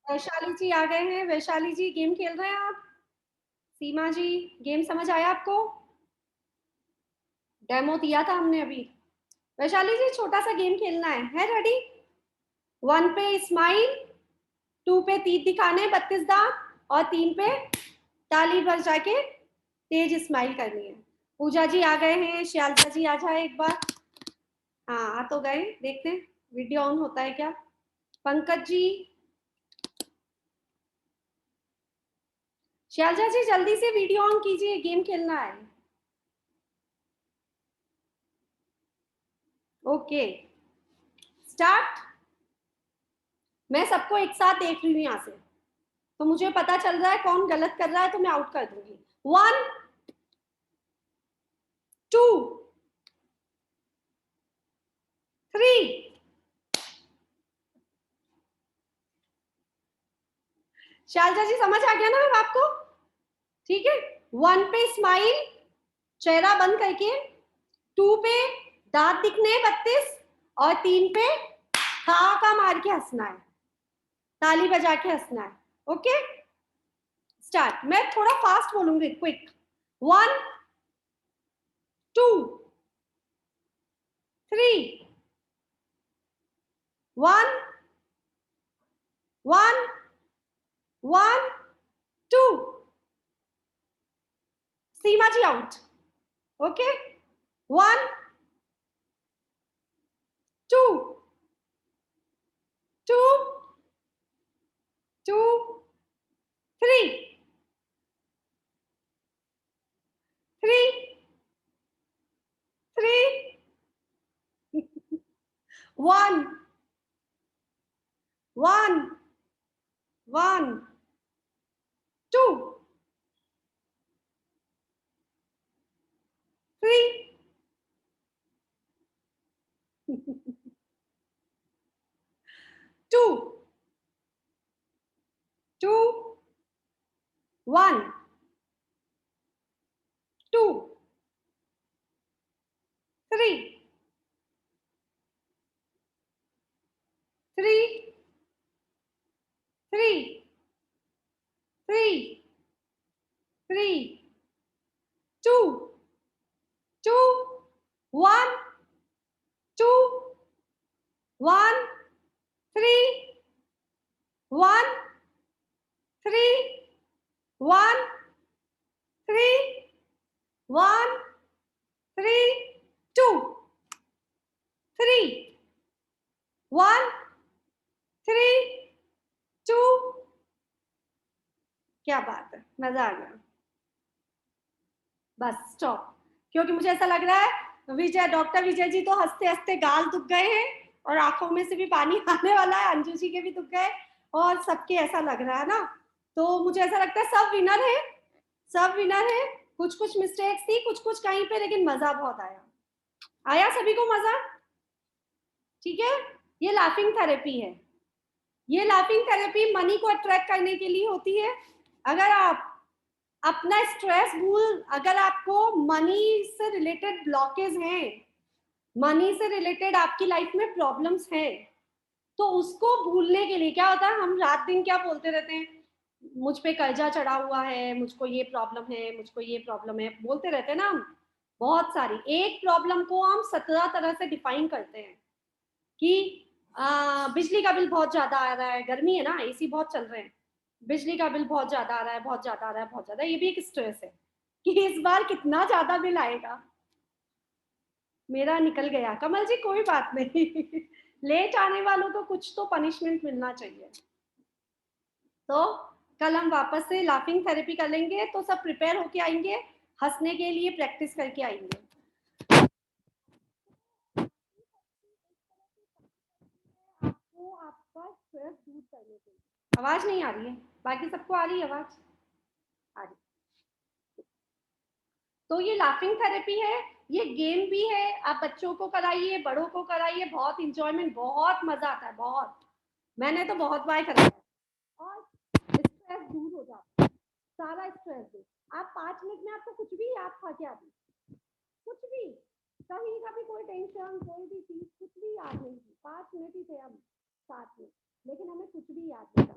वैशाली जी आ गए हैं। वैशाली जी गेम खेल रहे हैं आप? सीमा जी, गेम समझ आया आपको? डेमो दिया था हमने अभी। वैशाली जी छोटा सा गेम खेलना है रेडी? 1 पे स्माइल, 2 पे तीर दिखाने 32 दांत, और 3 पे ताली बजा के तेज स्माइल करनी है। पूजा जी आ गए हैं। श्यालजा जी आ जाए एक बार। हाँ आ तो गए, देखते हैं वीडियो ऑन होता है क्या। पंकज जी, श्यालजा जी जल्दी से वीडियो ऑन कीजिए, गेम खेलना है। Okay start. मैं सबको एक साथ देख रही हूँ यहाँ से, तो मुझे पता चल रहा है कौन गलत कर रहा है, तो मैं आउट कर दूंगी। 1 2 3। शालजा जी समझ आ गया ना अब आपको? ठीक है। 1 पे स्माइल, चेहरा बंद करके, 2 पे दांत दिखने 32, और 3 पे हा का मार के हंसना है, ताली बजा के हंसना है। Okay start. मैं थोड़ा फास्ट बोलूंगी, क्विक। 1 2 3। 1 1 1 2। सीमा जी आउट। ओके 1 2 2 2 3 3 3 1 1 1 2 3 2 2 1 2 3 3 3 3 3 2 2 1 2 1 3 1 3 1 3 1 3 2 3 1 3 2। क्या बात है, मजा आ गया। Bus stop. क्योंकि मुझे ऐसा लग रहा है विजय, डॉक्टर विजय जी तो हंसते हंसते गाल दुख गए हैं, और आंखों में से भी पानी आने वाला है। अंजू जी के भी दुख गए, और सबके ऐसा लग रहा है ना। तो मुझे ऐसा लगता है सब विनर है, सब विनर है। कुछ कुछ मिस्टेक्स थी, कुछ कुछ कहीं पे, लेकिन मजा बहुत आया। आया सभी को मजा? ठीक है। ये लाफिंग थेरेपी है। ये लाफिंग थेरेपी मनी को अट्रैक्ट करने के लिए होती है। अगर आप अपना स्ट्रेस भूल, अगर आपको मनी से रिलेटेड ब्लॉकेज हैं, मनी से रिलेटेड आपकी लाइफ में प्रॉब्लम्स हैं, तो उसको भूलने के लिए क्या होता है, हम रात दिन क्या बोलते रहते हैं, मुझ पे कर्जा चढ़ा हुआ है, मुझको ये प्रॉब्लम है, मुझको ये प्रॉब्लम है, बोलते रहते हैं ना हम। बहुत सारी, एक प्रॉब्लम को हम 17 तरह से डिफाइन करते हैं कि बिजली का बिल बहुत ज्यादा आ रहा है, गर्मी है ना, एसी बहुत चल रहे हैं, बिजली का बिल बहुत ज्यादा आ रहा है, बहुत ज्यादा आ रहा है, बहुत ज्यादा। ये भी एक स्ट्रेस है कि इस बार कितना ज्यादा बिल आएगा। मेरा निकल गया कमल जी, कोई बात नहीं। लेट आने वालों को कुछ तो पनिशमेंट मिलना चाहिए। तो कल हम वापस से लाफिंग थेरेपी कर लेंगे, तो सब प्रिपेयर होके आएंगे, हंसने के लिए प्रैक्टिस करके आएंगे। आपको आपका स्ट्रेस दूर करने के लिए। आवाज नहीं आ रही है? बाकी सबको आ रही है आवाज? आ रही। तो ये लाफिंग थेरेपी है, ये गेम भी है। आप बच्चों को कराइए, बड़ों को कराइए, बहुत इंजॉयमेंट, बहुत मजा आता है, बहुत। मैंने तो बहुत बार कराया, और स्ट्रेस दूर हो जाता है, सारा स्ट्रेस दूर। आप 5 मिनट में आपको कुछ भी याद था क्या अभी? कुछ भी, कहीं का भी कोई टेंशन, कोई भी चीज, कुछ भी याद नहीं थी। 5 मिनट ही थे हम साथ में, लेकिन हमें कुछ भी याद नहीं था।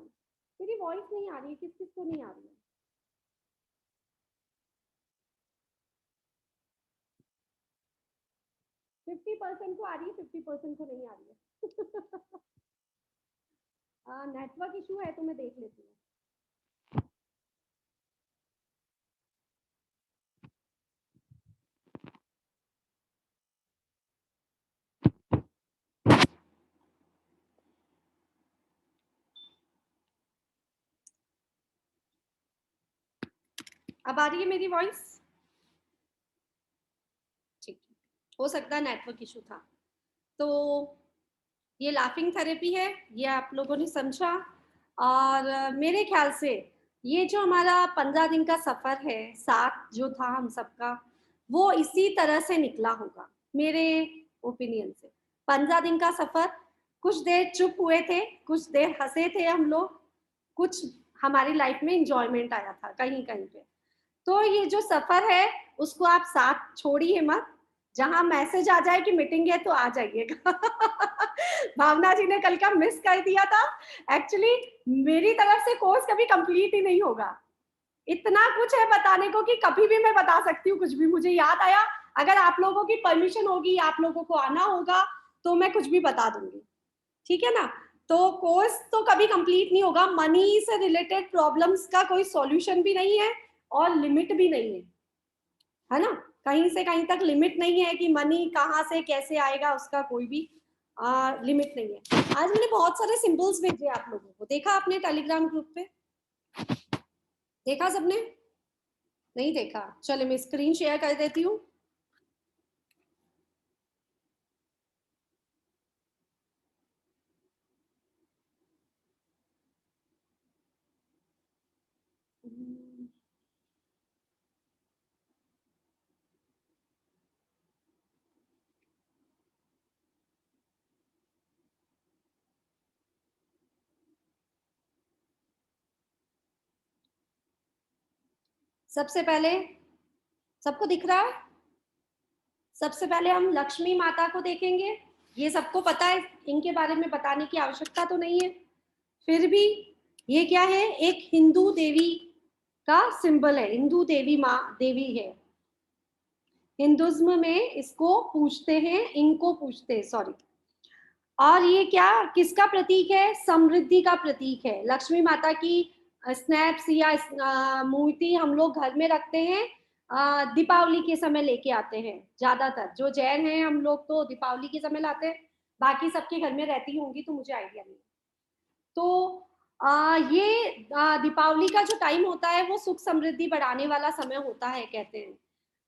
मेरी वॉइस नहीं आ रही है, किस किस को नहीं आ रही है? फिफ्टी परसेंट को आ रही है, 50% को नहीं आ रही है। नेटवर्क इशू है तो मैं देख लेती हूँ। अब आ रही है मेरी वॉइस? ठीक, हो सकता है नेटवर्क इशू था। तो ये लाफिंग थेरेपी है, ये आप लोगों ने समझा। और मेरे ख्याल से ये जो हमारा 15 दिन का सफर है, साथ जो था हम सबका, वो इसी तरह से निकला होगा मेरे ओपिनियन से। 15 दिन का सफर, कुछ देर चुप हुए थे, कुछ देर हंसे थे हम लोग, कुछ हमारी लाइफ में इंजॉयमेंट आया था कहीं कहीं पे। तो ये जो सफर है उसको आप साथ छोड़िए मत। जहां मैसेज आ जाए कि मीटिंग है तो आ जाइएगा। भावना जी ने कल का मिस कर दिया था। एक्चुअली मेरी तरफ से कोर्स कभी कंप्लीट ही नहीं होगा। इतना कुछ है बताने को कि कभी भी मैं बता सकती हूँ कुछ भी मुझे याद आया। अगर आप लोगों की परमिशन होगी, आप लोगों को आना होगा, तो मैं कुछ भी बता दूंगी। ठीक है ना? तो कोर्स तो कभी कंप्लीट नहीं होगा। मनी से रिलेटेड प्रॉब्लम्स का कोई सॉल्यूशन भी नहीं है और लिमिट भी नहीं है ना? कहीं से कहीं तक लिमिट नहीं है कि मनी कहाँ से कैसे आएगा, उसका कोई भी लिमिट नहीं है। आज मैंने बहुत सारे सिंबल्स भेजे आप लोगों को, देखा आपने टेलीग्राम ग्रुप पे? देखा सबने? नहीं देखा? चलो मैं स्क्रीन शेयर कर देती हूँ। सबसे पहले, सबको दिख रहा है? सबसे पहले हम लक्ष्मी माता को देखेंगे। ये सबको पता है, इनके बारे में बताने की आवश्यकता तो नहीं है। फिर भी ये क्या है? एक हिंदू देवी का सिंबल है, हिंदू देवी माँ देवी है। हिंदुज्म में इसको पूछते हैं, इनको पूछते हैं, सॉरी। और ये क्या, किसका प्रतीक है? समृद्धि का प्रतीक है। लक्ष्मी माता की स्नैप्स या मूर्ति हम लोग घर में रखते हैं, दीपावली के समय लेके आते हैं। ज्यादातर जो जैन हैं हम लोग तो दीपावली के समय लाते हैं, बाकी सबके घर में रहती होंगी तो मुझे आइडिया नहीं। तो ये दीपावली का जो टाइम होता है वो सुख समृद्धि बढ़ाने वाला समय होता है कहते हैं।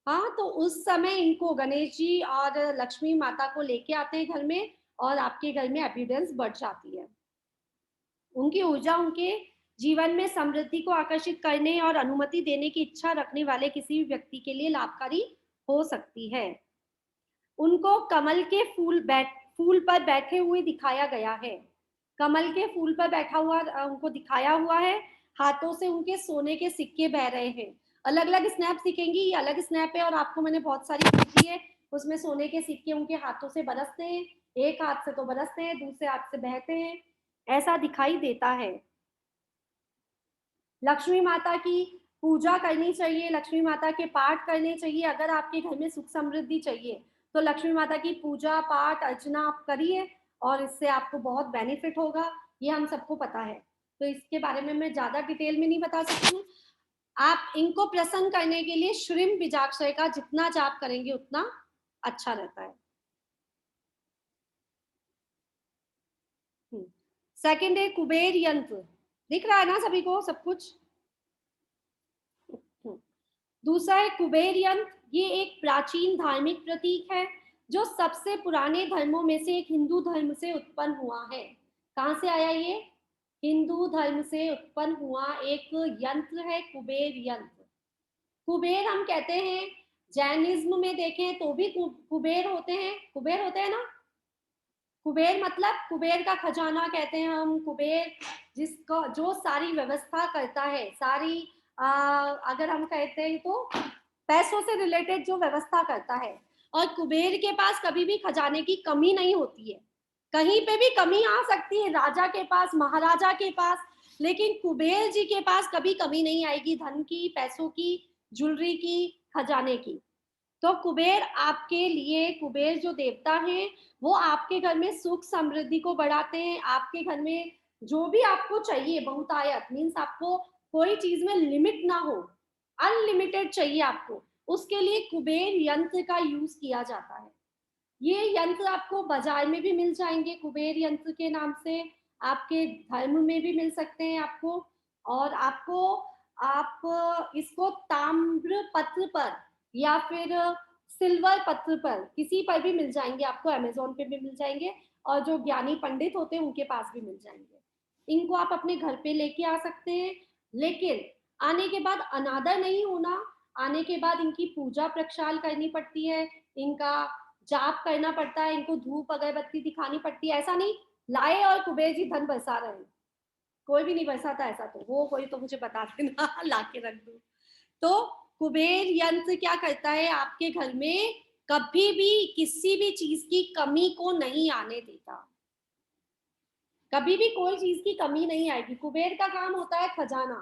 हाँ, तो उस समय इनको गणेश जी और लक्ष्मी माता को लेके आते हैं घर में, और आपके घर में एबिडेंस बढ़ जाती है। उनकी ऊर्जा उनके जीवन में समृद्धि को आकर्षित करने और अनुमति देने की इच्छा रखने वाले किसी भी व्यक्ति के लिए लाभकारी हो सकती है। उनको कमल के फूल पर बैठे हुए दिखाया गया है। कमल के फूल पर बैठा हुआ उनको दिखाया हुआ है। हाथों से उनके सोने के सिक्के बह रहे हैं। अलग अलग स्नैप दिखेंगी, ये अलग स्नैप है और आपको मैंने बहुत सारी भेजी है। उसमें सोने के सिक्के उनके हाथों से बरसते हैं, एक हाथ से तो बरसते हैं, दूसरे हाथ से बहते हैं, ऐसा दिखाई देता है। लक्ष्मी माता की पूजा करनी चाहिए, लक्ष्मी माता के पाठ करने चाहिए। अगर आपके घर में सुख समृद्धि चाहिए तो लक्ष्मी माता की पूजा पाठ अर्चना आप करिए, और इससे आपको बहुत बेनिफिट होगा। ये हम सबको पता है, तो इसके बारे में मैं ज्यादा डिटेल में नहीं बता सकती हूँ। आप इनको प्रसन्न करने के लिए श्रीम बीजाक्षर का जितना जाप करेंगे उतना अच्छा रहता है। सेकंड है कुबेर यंत्र। दिख रहा है ना सभी को सब कुछ? दूसरा है कुबेर यंत्र। ये एक प्राचीन धार्मिक प्रतीक है जो सबसे पुराने धर्मों में से एक हिंदू धर्म से उत्पन्न हुआ है। कहाँ से आया ये? हिंदू धर्म से उत्पन्न हुआ एक यंत्र है कुबेर यंत्र। कुबेर हम कहते हैं, जैनिज्म में देखें तो भी कुबेर होते हैं, कुबेर होते हैं ना। कुबेर मतलब कुबेर का खजाना कहते हैं हम। कुबेर जिसको जो सारी व्यवस्था करता है, सारी अगर हम कहते हैं तो पैसों से रिलेटेड जो व्यवस्था करता है। और कुबेर के पास कभी भी खजाने की कमी नहीं होती है। कहीं पे भी कमी आ सकती है, राजा के पास, महाराजा के पास, लेकिन कुबेर जी के पास कभी कमी नहीं आएगी, धन की, पैसों की, ज्वेलरी की, खजाने की। तो कुबेर आपके लिए, कुबेर जो देवता हैं वो आपके घर में सुख समृद्धि को बढ़ाते हैं। आपके घर में जो भी आपको चाहिए, बहुतायत मीन्स आपको कोई चीज में लिमिट ना हो, अनलिमिटेड चाहिए आपको, उसके लिए कुबेर यंत्र का यूज किया जाता है। ये यंत्र आपको बाजार में भी मिल जाएंगे कुबेर यंत्र के नाम से, आपके धर्म में भी मिल सकते हैं आपको। और आपको, आप इसको ताम्र पत्र पर या फिर सिल्वर पत्र पर, किसी पर भी मिल जाएंगे आपको, अमेजोन पे भी मिल जाएंगे, और जो ज्ञानी पंडित होते हैं उनके पास भी मिल जाएंगे। इनको आप अपने घर पे लेके आ सकते हैं, लेकिन आने के बाद अनादर नहीं होना। आने के बाद इनकी पूजा प्रक्षाल करनी पड़ती है, इनका जाप करना पड़ता है, इनको धूप अगरबत्ती दिखानी पड़ती है। ऐसा नहीं लाए और कुबेर जी धन बरसा रहे हैं, कोई भी नहीं बरसाता ऐसा। तो वो कोई तो मुझे बता देना ला के रख दो। तो कुबेर यंत्र क्या करता है, आपके घर में कभी भी किसी भी चीज की कमी को नहीं आने देता, कभी भी कोई चीज की कमी नहीं आएगी। कुबेर का काम होता है खजाना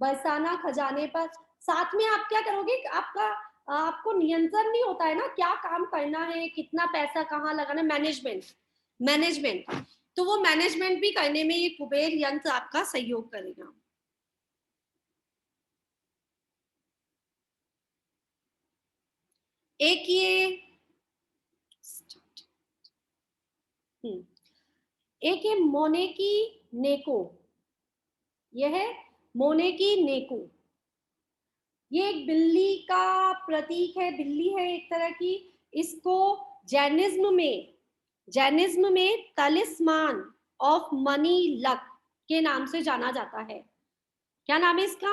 बरसाना, खजाने पर। साथ में आप क्या करोगे, आपका आपको नियंत्रण नहीं होता है ना, क्या काम करना है, कितना पैसा कहाँ लगाना, मैनेजमेंट, मैनेजमेंट। तो वो मैनेजमेंट भी करने में ये कुबेर यंत्र आपका सहयोग करेगा। एक ये एक ये मोनेकी नेको, ये है मोनेकी नेको। ये एक बिल्ली का प्रतीक है, बिल्ली है एक तरह की। इसको जैनिज्म में, जैनिज्म में तलिस्मान ऑफ मनी लक के नाम से जाना जाता है। क्या नाम है इसका,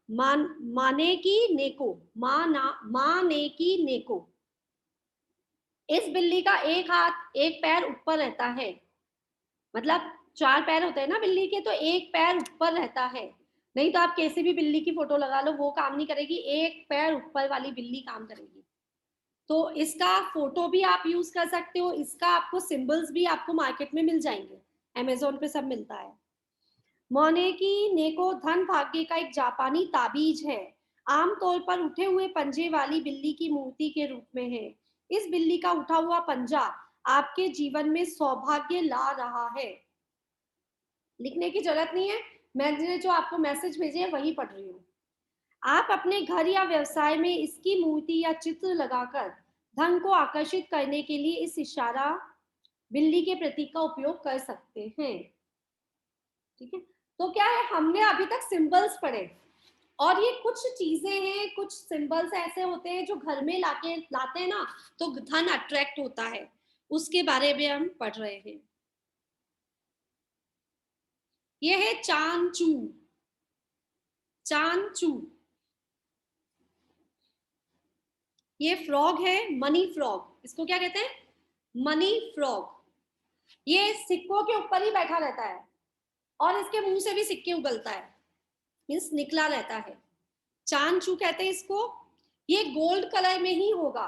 माने की नेको, माने की नेको। इस बिल्ली का एक हाथ एक पैर ऊपर रहता है, मतलब चार पैर होते हैं ना बिल्ली के, तो एक पैर ऊपर रहता है। नहीं तो आप कैसे भी बिल्ली की फोटो लगा लो वो काम नहीं करेगी, एक पैर ऊपर वाली बिल्ली काम करेगी। तो इसका फोटो भी आप यूज कर सकते हो, इसका आपको सिंबल्स भी आपको मार्केट में मिल जाएंगे, अमेजोन पे सब मिलता है। मोनेकी नेको धन भाग्य का एक जापानी ताबीज है, आमतौर पर उठे हुए पंजे वाली बिल्ली की मूर्ति के रूप में है। इस बिल्ली का उठा हुआ पंजा आपके जीवन में सौभाग्य ला रहा है। लिखने की जरूरत नहीं है, मैंने जो आपको मैसेज भेजे हैं वही पढ़ रही हूँ। आप अपने घर या व्यवसाय में इसकी मूर्ति या चित्र लगाकर धन को आकर्षित करने के लिए इस इशारा बिल्ली के प्रतीक का उपयोग कर सकते हैं। ठीक है, तो क्या है, हमने अभी तक सिंबल्स पढ़े, और ये कुछ चीजें हैं, कुछ सिंबल्स ऐसे होते हैं जो घर में लाते हैं ना, तो धन अट्रैक्ट होता है, उसके बारे में हम पढ़ रहे हैं। ये है चांचू, चांचू। ये फ्रॉग है, मनी फ्रॉग, इसको क्या कहते हैं, मनी फ्रॉग। ये सिक्कों के ऊपर ही बैठा रहता है, और इसके मुंह से भी सिक्के उगलता है, मीन्स निकला रहता है। चांचू कहते हैं इसको। ये गोल्ड कलर में ही होगा,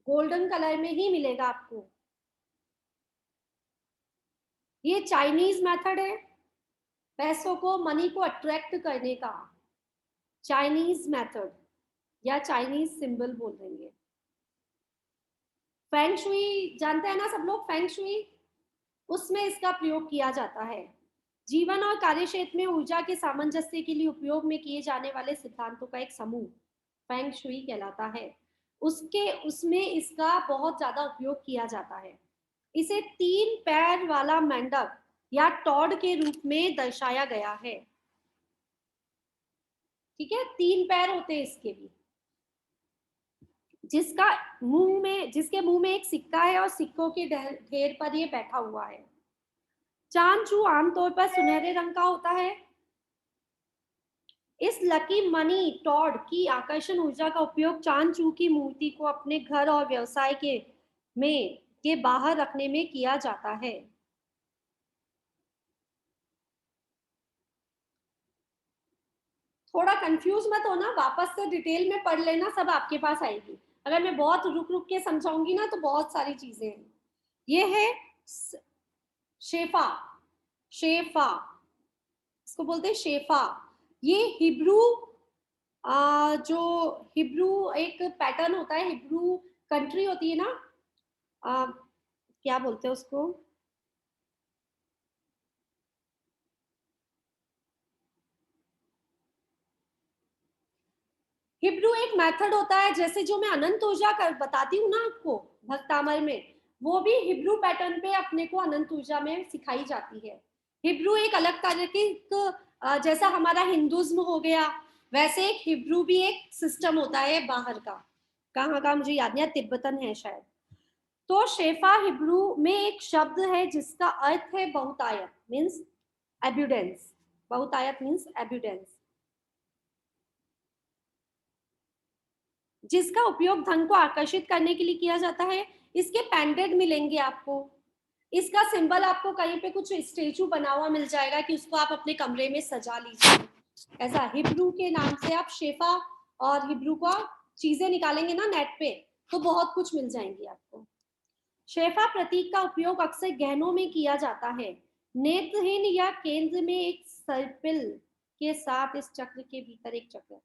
गोल्डन कलर में ही मिलेगा आपको। ये चाइनीज मेथड है पैसों को, मनी को अट्रैक्ट करने का, चाइनीज मेथड या चाइनीज सिंबल बोल देंगे। फेंग शुई जानते हैं ना सब लोग, फेंग शुई, उसमें इसका प्रयोग किया जाता है। जीवन और कार्य क्षेत्र में ऊर्जा के सामंजस्य के लिए उपयोग में किए जाने वाले सिद्धांतों का एक समूह फेंग शुई कहलाता है। उसके उसमें इसका बहुत ज्यादा उपयोग किया जाता है। इसे तीन पैर वाला मेंढक या टॉड के रूप में दर्शाया गया है। ठीक है, तीन पैर होते हैं इसके भी, जिसका मुंह में, जिसके मुंह में एक सिक्का है और सिक्कों के ढेर पर ये बैठा हुआ है। चांचू आमतौर पर सुनहरे रंग का होता है। इस लकी मनी टॉड की आकर्षण ऊर्जा का उपयोग चांचू की मूर्ति को अपने घर और व्यवसाय के बाहर रखने में किया जाता है। थोड़ा कंफ्यूज मत होना, वापस से डिटेल में पढ़ लेना, सब आपके पास आएगी। अगर मैं बहुत रुक रुक के समझाऊंगी ना तो बहुत सारी चीजें हैं। ये है शेफा, शेफा, इसको बोलते हैं शेफा। ये हिब्रू जो हिब्रू एक पैटर्न होता है, हिब्रू कंट्री होती है ना, क्या बोलते हैं उसको, हिब्रू एक मेथड होता है, जैसे जो मैं अनंत ऊर्जा कर बताती हूँ ना आपको भक्तामर में, वो भी हिब्रू पैटर्न पे अपने को अनंत ऊर्जा में सिखाई जाती है। हिब्रू एक अलग तरह की जैसा हमारा हिंदुज्म हो गया, वैसे एक हिब्रू भी एक सिस्टम होता है बाहर का, कहाँ का मुझे याद नहीं है, तिब्बतन है शायद। तो शेफा हिब्रू में एक शब्द है जिसका अर्थ है बहुतायत, मीन्स एब्यूडेंस। बहुतायत मीन्स एब्यूडेंस, जिसका उपयोग धन को आकर्षित करने के लिए किया जाता है। इसके पेंडेंट मिलेंगे आपको, इसका सिंबल आपको कहीं पे कुछ स्टेचू बना हुआ मिल जाएगा कि उसको आप अपने कमरे में सजा लीजिए। ऐसा हिब्रू के नाम से आप शेफा और हिब्रू का चीजें निकालेंगे ना नेट पे, तो बहुत कुछ मिल जाएंगी आपको। शेफा प्रतीक का उपयोग अक्सर गहनों में किया जाता है। नेत्रहीन या केंद्र में एक सर्पिल के साथ इस चक्र के भीतर एक चक्र,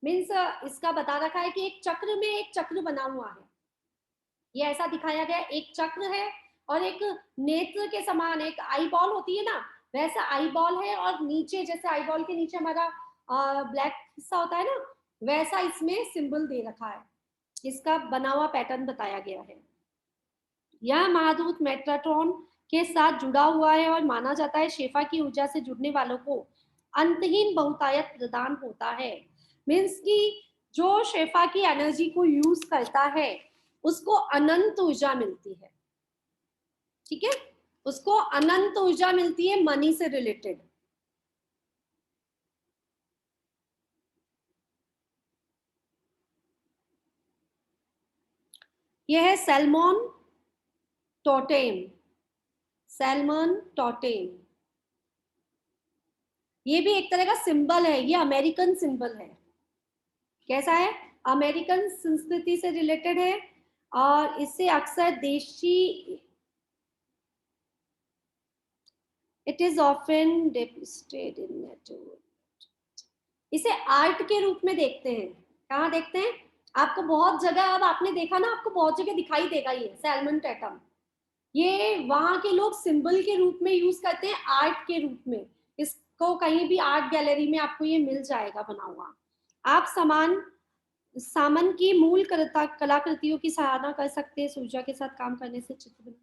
मीन्स इसका बता रखा है कि एक चक्र में एक चक्र बना हुआ है, ये ऐसा दिखाया गया, एक चक्र है और एक नेत्र के समान एक आई बॉल होती है ना, वैसा आई बॉल है, और नीचे जैसे आई बॉल के नीचे हमारा ब्लैक हिस्सा होता है ना, वैसा इसमें सिंबल दे रखा है, इसका बना हुआ पैटर्न बताया गया है। यह महादूत मेट्राट्रॉन के साथ जुड़ा हुआ है और माना जाता है शेफा की ऊर्जा से जुड़ने वालों को अंतहीन बहुतायत प्रदान होता है। मीन्स की जो शेफा की एनर्जी को यूज करता है उसको अनंत ऊर्जा मिलती है, ठीक है, उसको अनंत ऊर्जा मिलती है मनी से रिलेटेड। यह है सैल्मन टोटेम, सैल्मन टोटेम, ये भी एक तरह का सिंबल है, ये अमेरिकन सिंबल है। कैसा है, अमेरिकन संस्कृति से रिलेटेड है और इससे अक्सर देशी, it is often depicted in natural, इसे आर्ट के रूप में देखते हैं। कहाँ देखते हैं, आपको बहुत जगह, अब आपने देखा ना, आपको बहुत जगह दिखाई देगा ये सैल्मन टैटम, ये वहां के लोग सिंबल के रूप में यूज करते हैं, आर्ट के रूप में। इसको कहीं भी आर्ट गैलरी में आपको ये मिल जाएगा बना हुआ। आप सामन की मूल कलाकृतियों की सराहना कर सकते हैं, ऊर्जा के साथ काम करने से चित्र बना,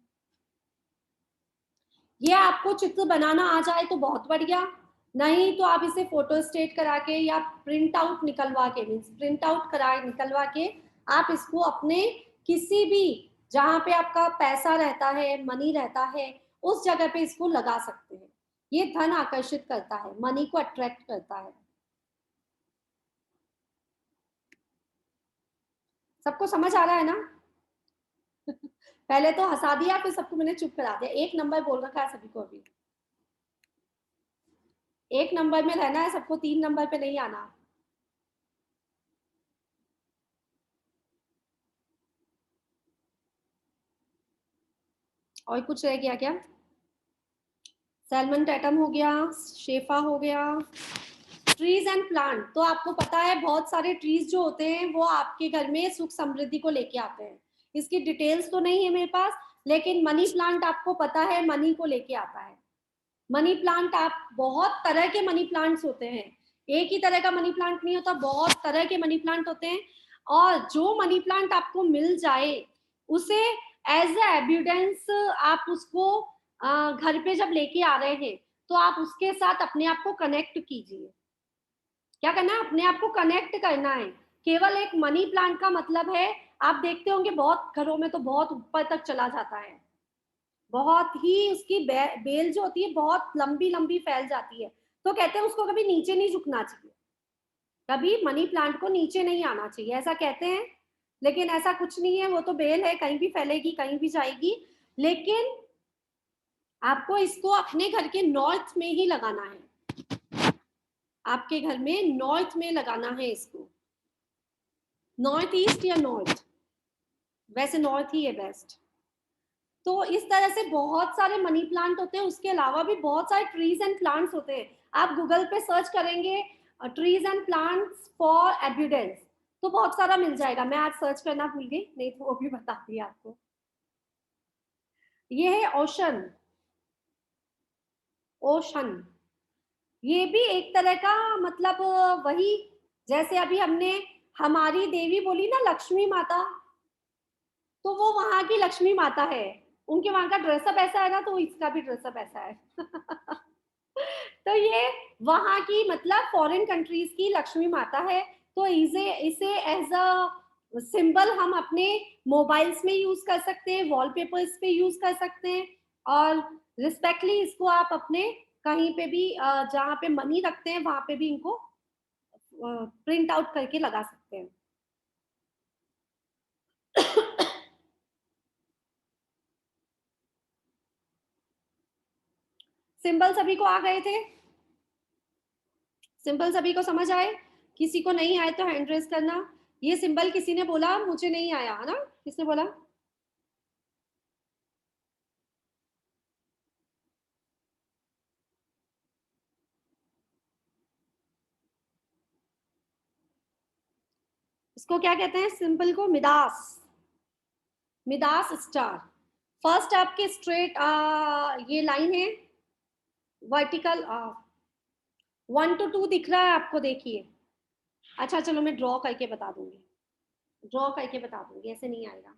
ये आपको चित्र बनाना आ जाए तो बहुत बढ़िया, नहीं तो आप इसे फोटो स्टेट करा के या प्रिंट आउट निकलवा के, मीन्स प्रिंट आउट करा निकलवा के आप इसको अपने किसी भी जहाँ पे आपका पैसा रहता है, मनी रहता है, उस जगह पे इसको लगा सकते हैं। ये धन आकर्षित करता है, मनी को अट्रैक्ट करता है। सबको समझ आ रहा है ना? पहले तो हंसा दिया, फिर सबको मैंने चुप करा दिया। एक नंबर बोल रखा है सभी को, अभी एक नंबर में रहना है सबको, 3 नंबर पे नहीं आना। और कुछ रह गया क्या? सैल्मन टैटम हो गया, शेफा हो गया। ट्रीज एंड प्लांट, तो आपको पता है बहुत सारे ट्रीज जो होते हैं वो आपके घर में सुख समृद्धि को लेके आते हैं। इसकी डिटेल्स तो नहीं है मेरे पास, लेकिन मनी प्लांट आपको पता है मनी को लेके आता है। मनी प्लांट, आप बहुत तरह के मनी प्लांट्स होते हैं, एक ही तरह का मनी प्लांट नहीं होता, बहुत तरह के मनी प्लांट होते हैं। और जो मनी प्लांट आपको मिल जाए उसे एज ए एविडेंस आप उसको घर पे जब लेके आ रहे हैं तो आप उसके साथ अपने आप को कनेक्ट कीजिए। क्या करना है, अपने आप को कनेक्ट करना है। केवल एक मनी प्लांट का मतलब है, आप देखते होंगे बहुत घरों में तो बहुत ऊपर तक चला जाता है, बहुत ही उसकी बेल जो होती है बहुत लंबी लंबी फैल जाती है, तो कहते हैं उसको कभी नीचे नहीं झुकना चाहिए, कभी मनी प्लांट को नीचे नहीं आना चाहिए, ऐसा कहते हैं। लेकिन ऐसा कुछ नहीं है, वो तो बेल है, कहीं भी फैलेगी कहीं भी जाएगी। लेकिन आपको इसको अपने घर के नॉर्थ में ही लगाना है, आपके घर में नॉर्थ में लगाना है इसको, नॉर्थ ईस्ट या नॉर्थ, वैसे नॉर्थ ही है बेस्ट। तो इस तरह से बहुत सारे मनी प्लांट होते हैं, उसके अलावा भी बहुत सारे ट्रीज एंड प्लांट्स होते हैं। आप गूगल पे सर्च करेंगे ट्रीज एंड प्लांट्स फॉर एब्यूडेंस, तो बहुत सारा मिल जाएगा। मैं आज सर्च करना भूल गई, नहीं तो वो भी बताती है आपको। ये है ओशन, ओशन, ये भी एक तरह का मतलब वही, जैसे अभी हमने हमारी देवी बोली ना लक्ष्मी माता, तो वो वहां की लक्ष्मी माता है, उनके वहां का ड्रेसअप ऐसा है ना, तो इसका भी ड्रेसअप ऐसा है। तो ये वहां की मतलब फॉरेन कंट्रीज की लक्ष्मी माता है। तो इसे इसे एज अ सिंबल हम अपने मोबाइल्स में यूज कर सकते हैं, वॉलपेपर्स पे यूज कर सकते हैं, और रिस्पेक्टली इसको आप अपने कहीं पे भी जहाँ पे मनी रखते हैं वहां पे भी इनको प्रिंट आउट करके लगा सकते हैं। सिंबल सभी को आ गए थे? सिंबल सभी को समझ आए? किसी को नहीं आए तो हैंड रेस करना। ये सिंबल किसी ने बोला मुझे नहीं आया, है ना? किसने बोला? इसको क्या कहते हैं सिंबल को? Midas, Midas star. फर्स्ट आपके स्ट्रेट ये लाइन है वर्टिकल, 1 to 2 दिख रहा है आपको, देखिए। अच्छा चलो मैं ड्रॉ करके बता दूंगी, ड्रॉ करके बता दूंगी, ऐसे नहीं आएगा।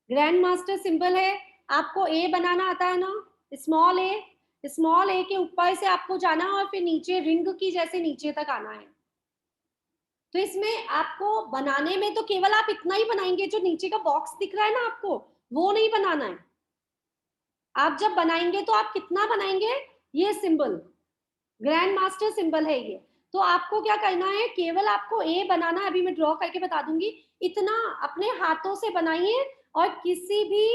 ग्रैंड मास्टर सिंबल है, आपको ए बनाना आता है ना, स्मॉल ए, स्मॉल ए के ऊपर से आपको जाना है और फिर नीचे रिंग की जैसे नीचे तक आना है। तो इसमें आपको बनाने में तो केवल आप इतना ही बनाएंगे, जो नीचे का बॉक्स दिख रहा है ना आपको, वो नहीं बनाना है। आप जब बनाएंगे तो आप कितना बनाएंगे, ये सिंबल ग्रैंड मास्टर सिंबल है ये। तो आपको क्या करना है, केवल आपको ए बनाना है, अभी मैं ड्रॉ करके बता दूंगी। इतना अपने हाथों से बनाइए, और किसी भी,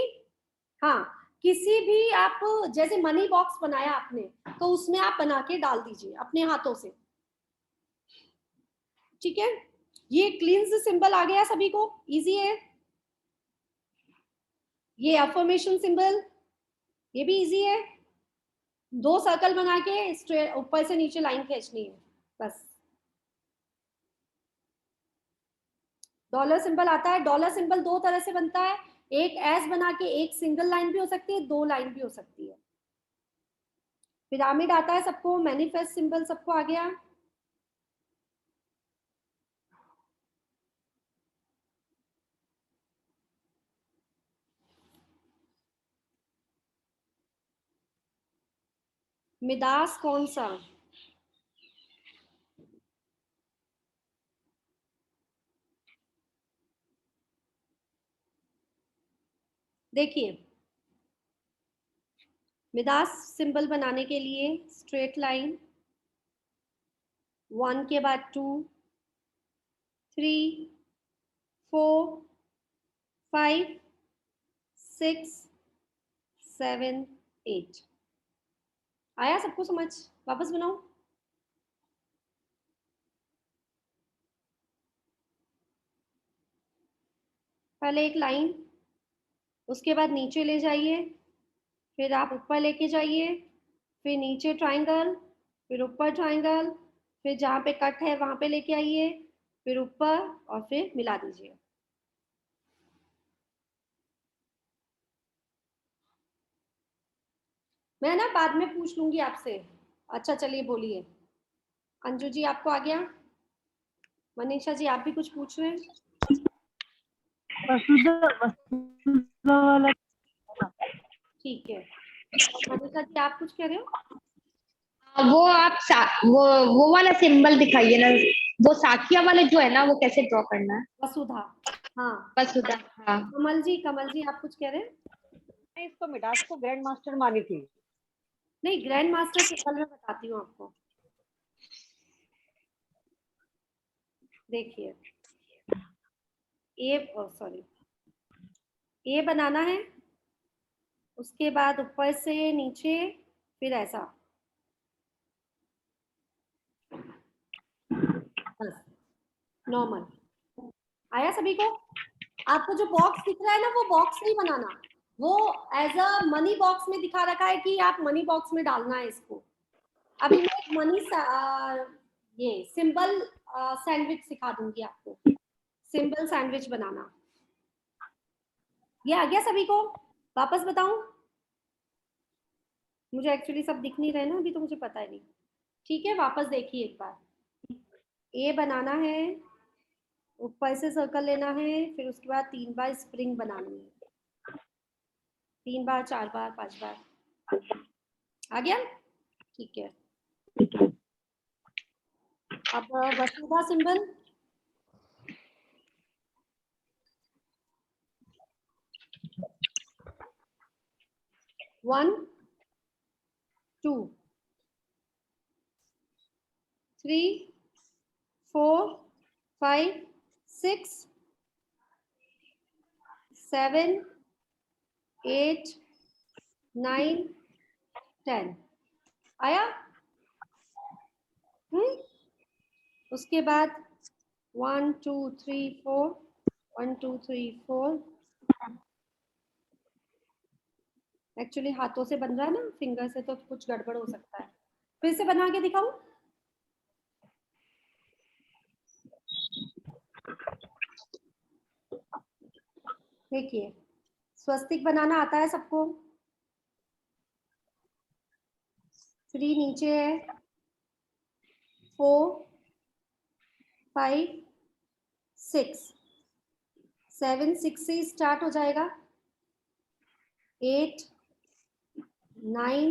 हाँ, किसी भी आप जैसे मनी बॉक्स बनाया आपने, तो उसमें आप बना के डाल दीजिए अपने हाथों से, ठीक है? ये क्लींस सिंबल आ गया सभी को, इजी है। ये अफर्मेशन सिंबल, ये भी इजी है। 2 सर्कल बना के स्ट्रेट ऊपर से नीचे लाइन खींचनी है, बस। डॉलर सिंबल आता है, डॉलर सिंबल 2 तरह से बनता है, एक एस बना के एक सिंगल लाइन भी हो सकती है, 2 लाइन भी हो सकती है। पिरामिड आता है सबको, मैनिफेस्ट सिंबल सबको आ गया। मिदास कौन सा? देखिए, मिदास सिंबल बनाने के लिए स्ट्रेट लाइन, 1 के बाद 2, 3, 4, 5, 6, 7, 8। आया सबको समझ? वापस बनाओ। पहले एक लाइन, उसके बाद नीचे ले जाइए, फिर आप ऊपर लेके जाइए, फिर नीचे ट्राइंगल, फिर ऊपर ट्राइंगल, फिर जहाँ पे कट है वहां पे लेके आइए, फिर ऊपर, और फिर मिला दीजिए। मैं ना बाद में पूछ लूंगी आपसे। अच्छा चलिए बोलिए। अंजू जी आपको आ गया? मनीषा जी आप भी कुछ पूछ रहे हैं? वसुधा, वसुधा वाला। ठीक है, मनीषा जी आप कुछ कह रहे हो? वो आप वो वाला सिंबल दिखाइए ना, वो साखिया वाले जो है ना, वो कैसे ड्रॉ करना है? वसुधा, हाँ। बस उधर, हाँ। कमल जी, कमल जी आप कुछ कह रहे हैं? मैं इसको मिडास को ग्रैंड मास्टर मानी थी। नहीं, ग्रैंड मास्टर सिंबल मैं बताती हूँ आपको। देखिए, ए, सॉरी, ए बनाना है, उसके बाद ऊपर से नीचे, फिर ऐसा, बस, नॉर्मल। आया सभी को? आपको जो बॉक्स दिख रहा है ना, वो बॉक्स नहीं बनाना, वो एज अ मनी बॉक्स में दिखा रखा है कि आप मनी बॉक्स में डालना है इसको। अभी मैं एक ये सिंबल सैंडविच सिखा दूंगी आपको, सिंबल सैंडविच बनाना। ये आ गया सभी को? वापस बताऊं? मुझे एक्चुअली सब दिख नहीं रहे ना अभी, तो मुझे पता ही नहीं। ठीक है, वापस देखिए एक बार। ए बनाना है, ऊपर से सर्कल लेना है, फिर उसके बाद 3 बार स्प्रिंग बनानी है, 3 बार, 4 बार, 5 बार। आ गया? ठीक है। अब वसुधा सिंबल। 1 2 3 4 5 6 7 8 9 10। आया? उसके बाद 1 2 3 4, 1 2 3 4। एक्चुअली हाथों से बन रहा है ना, फिंगर से, तो कुछ गड़बड़ हो सकता है। फिर से बना के दिखाऊं? देखिए, स्वस्तिक बनाना आता है सबको? 3 नीचे है, 4 5 6 7, 6 से स्टार्ट हो जाएगा, 8 9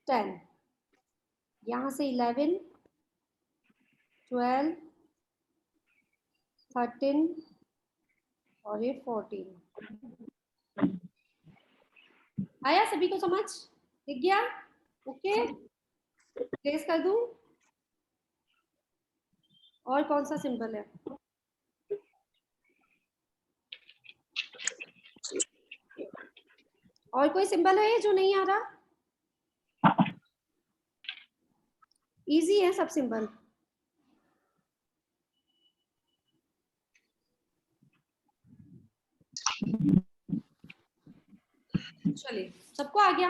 10, यहाँ से 11 12 13 और ये 14। आया सभी को समझ? दिख गया? ओके, प्लेस कर दूं? और कौन सा सिंबल है? और कोई सिंबल है जो नहीं आ रहा? इजी है सब सिंबल। चलिए, सबको आ गया?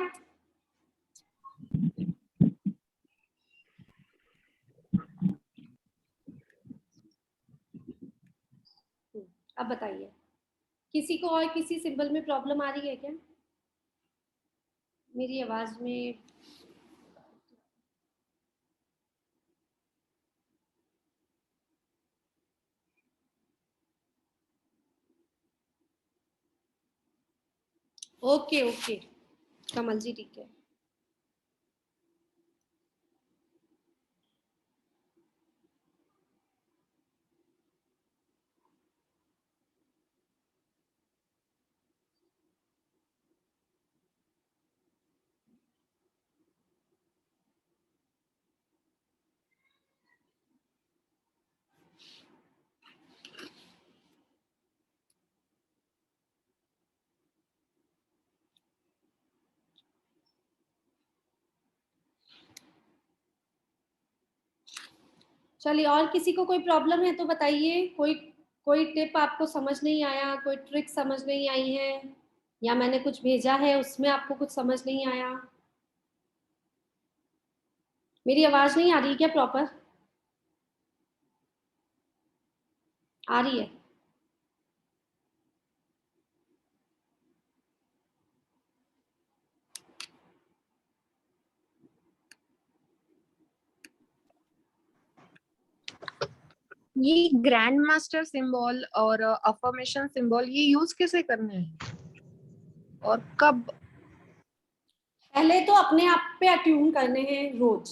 अब बताइए, किसी को और किसी सिंबल में प्रॉब्लम आ रही है क्या? मेरी आवाज में? ओके ओके, कमल जी ठीक है। चलिए, और किसी को कोई प्रॉब्लम है तो बताइए। कोई कोई टिप आपको समझ नहीं आया, कोई ट्रिक समझ नहीं आई है, या मैंने कुछ भेजा है उसमें आपको कुछ समझ नहीं आया? मेरी आवाज नहीं आ रही क्या प्रॉपर? आ रही है? ये ग्रैंड मास्टर सिंबल और अफर्मेशन सिंबल ये यूज कैसे करने हैं और कब? पहले तो अपने आप पे अट्यून करने हैं रोज,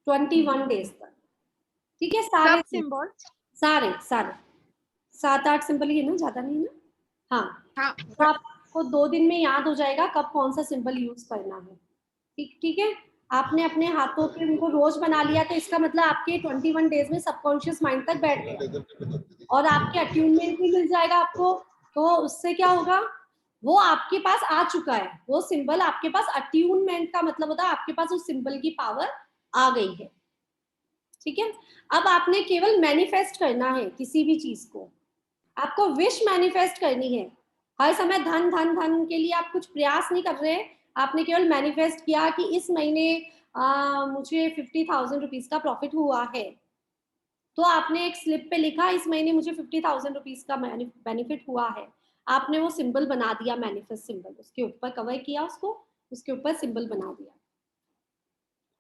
21 डेज तक। ठीक है, सारे सब सिंबल? सारे सारे 7 8 सिंबल ही है ना, ज्यादा नहीं ना। हाँ, हाँ, तो आपको 2 दिन में याद हो जाएगा कब कौन सा सिंबल यूज करना है। ठीक ठीक है, आपने अपने हाथों पे उनको रोज बना लिया, तो इसका मतलब आपके 21 डेज में सबकॉन्शियस माइंड तक बैठ गया, और आपके अट्यूनमेंट भी मिल जाएगा आपको। तो उससे क्या होगा, वो आपके पास आ चुका है, वो सिंबल आपके पास। अट्यूनमेंट का मतलब होता है आपके पास उस सिंबल की पावर आ गई है। ठीक है, अब आपने केवल मैनिफेस्ट करना है किसी भी चीज को। आपको विश मैनिफेस्ट करनी है हर समय धन धन धन के लिए आप कुछ प्रयास नहीं कर रहे, आपने केवल मैनिफेस्ट किया कि इस महीने मुझे 50,000 रुपीज का प्रॉफिट हुआ है, तो आपने एक स्लिप पे लिखा इस महीने मुझे 50,000 रुपीज का बेनिफिट हुआ है, आपने वो सिंबल बना दिया, मैनिफेस्ट सिंबल, उसके ऊपर कवर किया उसको, उसके ऊपर सिंबल बना दिया।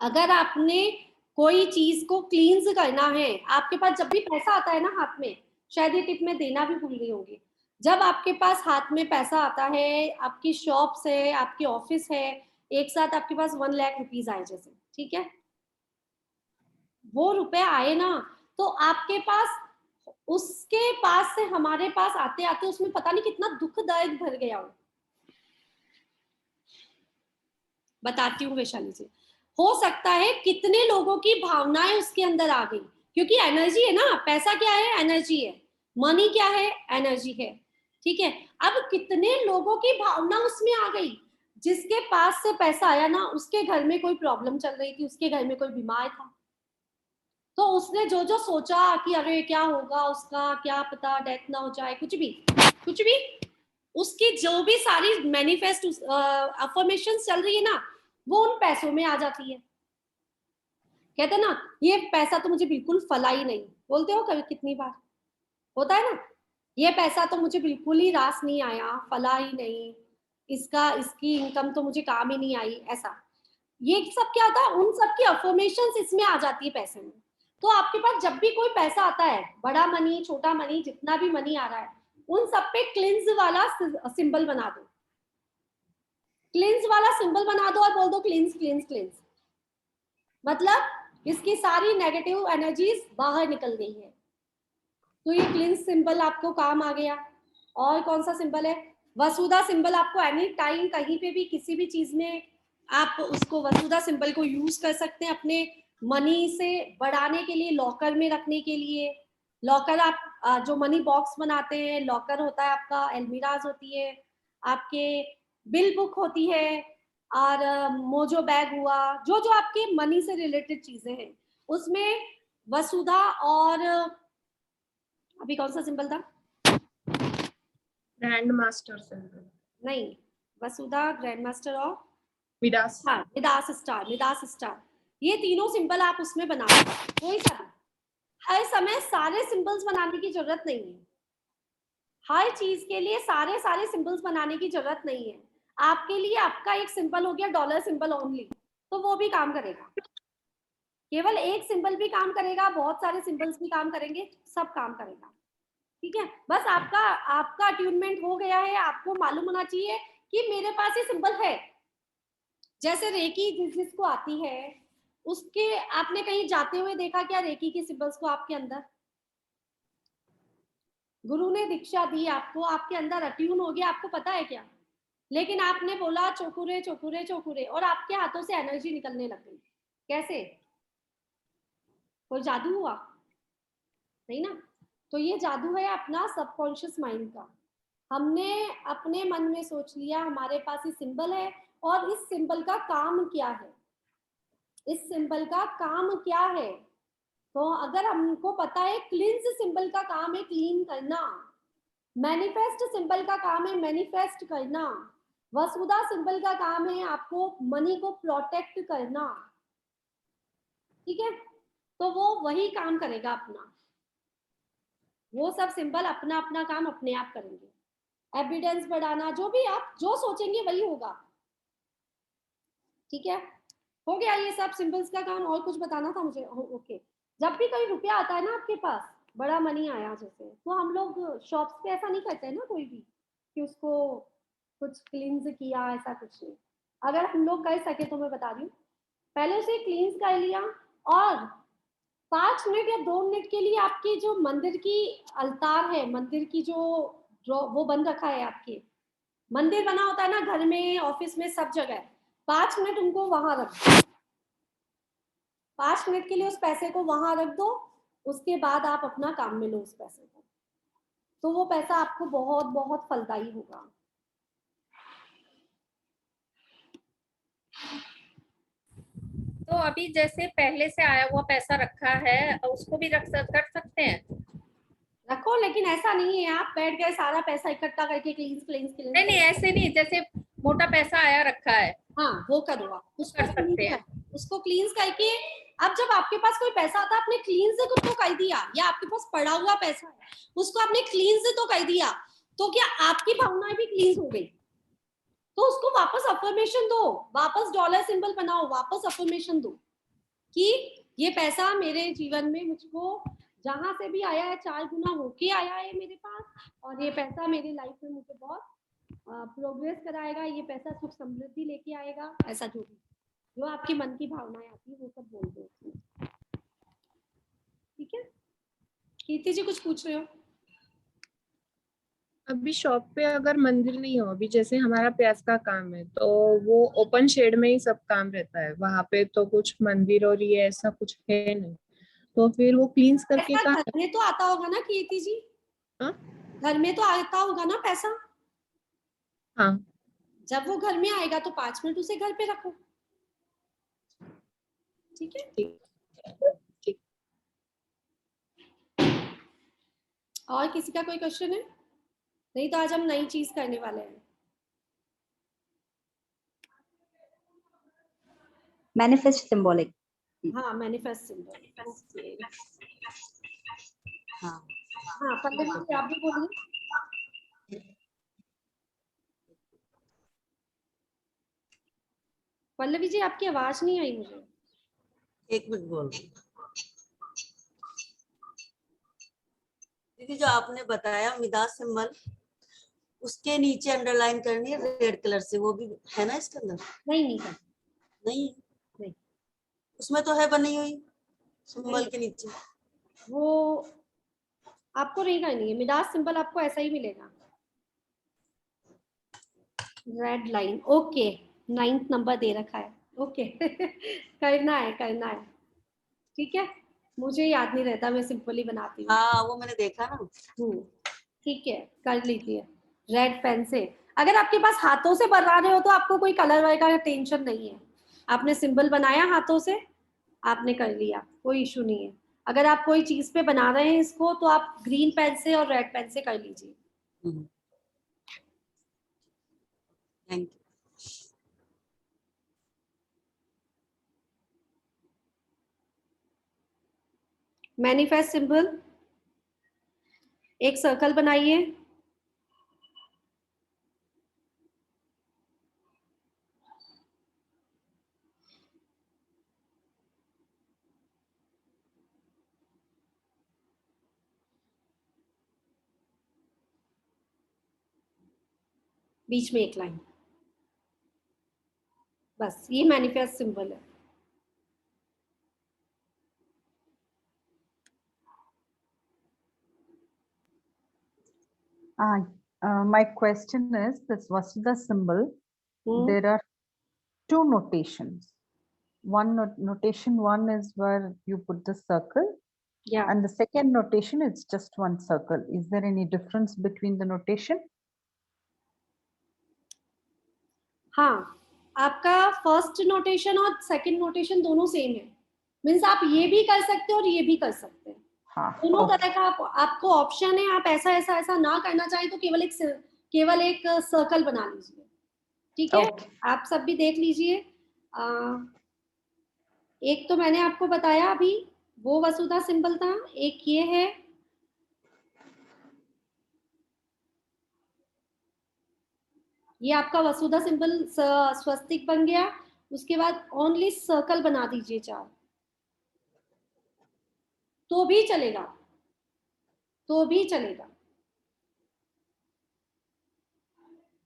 अगर आपने कोई चीज को क्लींस करना है, आपके पास जब भी पैसा आता है ना हाथ में, शायद ये टिप में देना भी भूल गई होगी, जब आपके पास हाथ में पैसा आता है, आपकी शॉप्स है, आपकी ऑफिस है, एक साथ आपके पास 1 लाख रुपीज आए जैसे, ठीक है, वो रुपए आए ना, तो आपके पास, उसके पास से हमारे पास आते आते उसमें पता नहीं कितना दुख दर्द भर गया हो। बताती हूँ वैशाली जी, हो सकता है कितने लोगों की भावनाएं उसके अंदर आ गई, क्योंकि एनर्जी है ना, पैसा क्या है, एनर्जी है, मनी क्या है, एनर्जी है, ठीक है। अब कितने लोगों की भावना उसमें आ गई, जिसके पास से पैसा आया ना, उसके घर में कोई प्रॉब्लम चल रही थी, उसके घर में कोई बीमार था, तो उसने जो जो सोचा कि अरे क्या होगा उसका, क्या पता डेथ ना हो जाए, कुछ भी कुछ भी, उसकी जो भी सारी मैनिफेस्ट अफर्मेशन चल रही है ना, वो उन पैसों में आ जाती है। कहते ना ये पैसा तो मुझे बिल्कुल फला ही नहीं, बोलते हो कभी, कितनी बार होता है ना, ये पैसा तो मुझे बिल्कुल ही रास नहीं आया, फला ही नहीं, इसका, इसकी इनकम तो मुझे काम ही नहीं आई, ऐसा। ये सब क्या होता है, उन सब की अफर्मेशन इसमें आ जाती है पैसे में। तो आपके पास जब भी कोई पैसा आता है, बड़ा मनी, छोटा मनी, जितना भी मनी आ रहा है, उन सब पे क्लिंज वाला सिंबल बना दो, क्लिंज वाला सिंबल बना दो और बोल दो क्लिंज क्लिंज क्लिंज, मतलब इसकी सारी नेगेटिव एनर्जीज बाहर निकल गई है। तो ये क्लिंज सिंबल आपको काम आ गया। और कौन सा सिंबल है, वसुधा सिंबल, आपको एनी टाइम कहीं पे भी किसी भी चीज में आप उसको वसुधा सिंबल को यूज कर सकते हैं अपने मनी से बढ़ाने के लिए, लॉकर में रखने के लिए। लॉकर आप जो मनी बॉक्स बनाते हैं, लॉकर होता है आपका, एलमीराज होती है आपके, बिल बुक होती है, और मोजो बैग हुआ, जो जो आपके मनी से रिलेटेड चीजें हैं उसमें वसुधा, और अभी कौन सा सिंबल था, ग्रैंड मास्टर सिंबल, नहीं, वसुधा, ग्रैंड मास्टर और मिडास, हाँ मिडास स्टार, मिडास स्टार, ये तीनों सिंबल आप उसमें बना दो, कोई सा भी। हर समय सारे सिंबल्स बनाने की जरूरत नहीं है, हर चीज के लिए सारे सारे सिंबल्स बनाने की जरूरत नहीं है। आपके लिए आपका एक सिंबल हो गया डॉलर सिंबल ओनली, तो वो भी काम करेगा, केवल एक सिंबल भी काम करेगा, बहुत सारे सिंबल्स भी काम करेंगे, सब काम करेगा, ठीक है। बस आपका आपका अट्यूनमेंट हो गया है, आपको मालूम होना चाहिए कि मेरे पास ये सिंबल है। जैसे रेकी जिसको आती है, उसके आपने कहीं जाते हुए देखा क्या रेकी के सिंबल्स को आपके अंदर, गुरु ने दीक्षा दी आपको, आपके अंदर अट्यून हो गया, आपको पता है क्या, लेकिन आपने बोला चोकुरे चोकुरे चोकुरे, और आपके हाथों से एनर्जी निकलने लग गई, कैसे, कोई जादू हुआ नहीं ना। तो ये जादू है अपना सबकॉन्शियस माइंड का, हमने अपने मन में सोच लिया हमारे पास ये सिंबल है, और इस सिंबल का काम क्या है, इस सिंबल का काम क्या है। तो अगर हमको पता है क्लींस सिंबल का काम है क्लीन करना, मैनिफेस्ट सिंबल का काम है मैनिफेस्ट करना, वसुधा सिंबल का काम है आपको मनी को प्रोटेक्ट करना, ठीक है, तो वो वही काम करेगा अपना, वो सब सिंबल अपना अपना काम अपने आप करेंगे, एविडेंस बढ़ाना, जो भी आप जो सोचेंगे वही होगा, ठीक है। हो गया ये सब सिंबल्स का काम, और कुछ बताना था मुझे, ओके। जब भी कोई रुपया आता है ना आपके पास, बड़ा मनी आया जैसे, तो हम लोग शॉप्स पे ऐसा नहीं करते हैं ना कोई भी कि उसको कुछ क्लींस किया, ऐसा कुछ नहीं। अगर हम लोग कर सके तो मैं बता रही हूँ, पहले उसे क्लींस कर लिया, और 5 मिनट या 2 मिनट के लिए आपकी जो मंदिर की अलतार है, मंदिर की जो वो बन रखा है, आपके मंदिर बना होता है ना घर में, ऑफिस में, सब जगह, 5 मिनट उनको वहां रख दो, 5 मिनट के लिए उस पैसे को वहां रख दो, उसके बाद आप अपना काम में लो उस पैसे को, तो वो पैसा आपको बहुत बहुत फलदायी होगा। तो अभी जैसे पहले से आया हुआ पैसा रखा है, उसको भी कर सकते हैं? रखो रखो, लेकिन ऐसा नहीं है आप बैठ गए सारा पैसा इकट्ठा करके क्लींस क्लींस क्लींस। नहीं नहीं ऐसे नहीं, जैसे मोटा पैसा आया रखा है हाँ वो करो आप, उसको कर सकते हैं। उसको क्लींस करके। अब जब आपके पास कोई पैसा आता है, आपने क्लींस तो कर दिया, या आपके पास पड़ा हुआ पैसा है उसको आपने क्लींस तो कर दिया, तो क्या आपकी भावनाएं भी क्लींस हो गई? तो उसको वापस अफर्मेशन दो, वापस डॉलर सिंबल बनाओ, वापस अफर्मेशन दो कि ये पैसा मेरे जीवन में मुझको जहां से भी आया है 4 गुना होके आया है मेरे पास, और ये पैसा मेरी लाइफ में मुझे बहुत प्रोग्रेस कराएगा, ये पैसा सुख समृद्धि लेके आएगा। ऐसा जो भी जो आपके मन की भावनाएं आती है वो सब बोल दो। ठीक है, कीर्ति जी कुछ पूछ रहे हो? अभी शॉप पे अगर मंदिर नहीं हो, अभी जैसे हमारा प्याज का काम है तो वो ओपन शेड में ही सब काम रहता है, वहां पे तो कुछ मंदिर और ये ऐसा कुछ है नहीं, तो फिर वो क्लींस करके पैसा कहाँ? घर में तो आता होगा ना कीर्ति जी? हाँ? घर में तो आता होगा ना पैसा? हाँ जब वो घर में आएगा तो 5 मिनट उसे घर पे रखो। ठीक है, ठीक। और किसी का कोई क्वेश्चन है? नहीं तो आज हम नई चीज करने वाले हैं। Manifest symbolic. हाँ मैनिफेस्ट सिंबल। हाँ हाँ पल्लवी जी आप भी बोलिए। पल्लवी जी आपकी आवाज नहीं आई मुझे। एक मिनट बोल दीदी, जो आपने बताया मिदास सिंबल, उसके नीचे अंडरलाइन करनी है रेड कलर से, वो भी है ना इसके अंदर? नहीं कर नहीं नहीं, उसमें तो है बनी हुई सिंबल के नीचे। वो आपको नहीं करनी है। मिडास सिंबल आपको ऐसा ही मिलेगा, red line. Okay 9th number दे रखा है। ओके करना है करना है। ठीक है, मुझे याद नहीं रहता, मैं सिंपल ही बनाती हूँ। हाँ वो मैंने देखा ना। ठीक है कर लीजिए रेड पेन से। अगर आपके पास हाथों से बना रहे हो तो आपको कोई कलर वाले का टेंशन नहीं है, आपने सिंबल बनाया हाथों से, आपने कर लिया, कोई इशू नहीं है। अगर आप कोई चीज पे बना रहे हैं इसको तो आप ग्रीन पेन से और रेड पेन से कर लीजिए। Thank you. मैनिफेस्ट सिंबल, एक सर्कल बनाइए, बीच में एक लाइन, बस ये मैनिफेस्ट सिंबल है। My question is this Vasudha symbol. There are two notations. One notation one is where you put the circle, Yeah. and the second notation is just one circle. Is there any difference between the notation? हाँ, आपका first notation और second notation दोनों same है। Means आप ये भी कर सकते हो और ये भी कर सकते हैं। हाँ, दोनों तरह का आपको ऑप्शन है। आप ऐसा ऐसा ऐसा ना करना चाहें तो केवल एक सर्कल बना लीजिए। ठीक है, आप सब भी देख लीजिए। एक तो मैंने आपको बताया अभी, वो वसुधा सिंबल था, एक ये है, ये आपका वसुधा सिंबल स्वस्तिक बन गया। उसके बाद ओनली सर्कल बना दीजिए 4, तो भी चलेगा, तो भी चलेगा।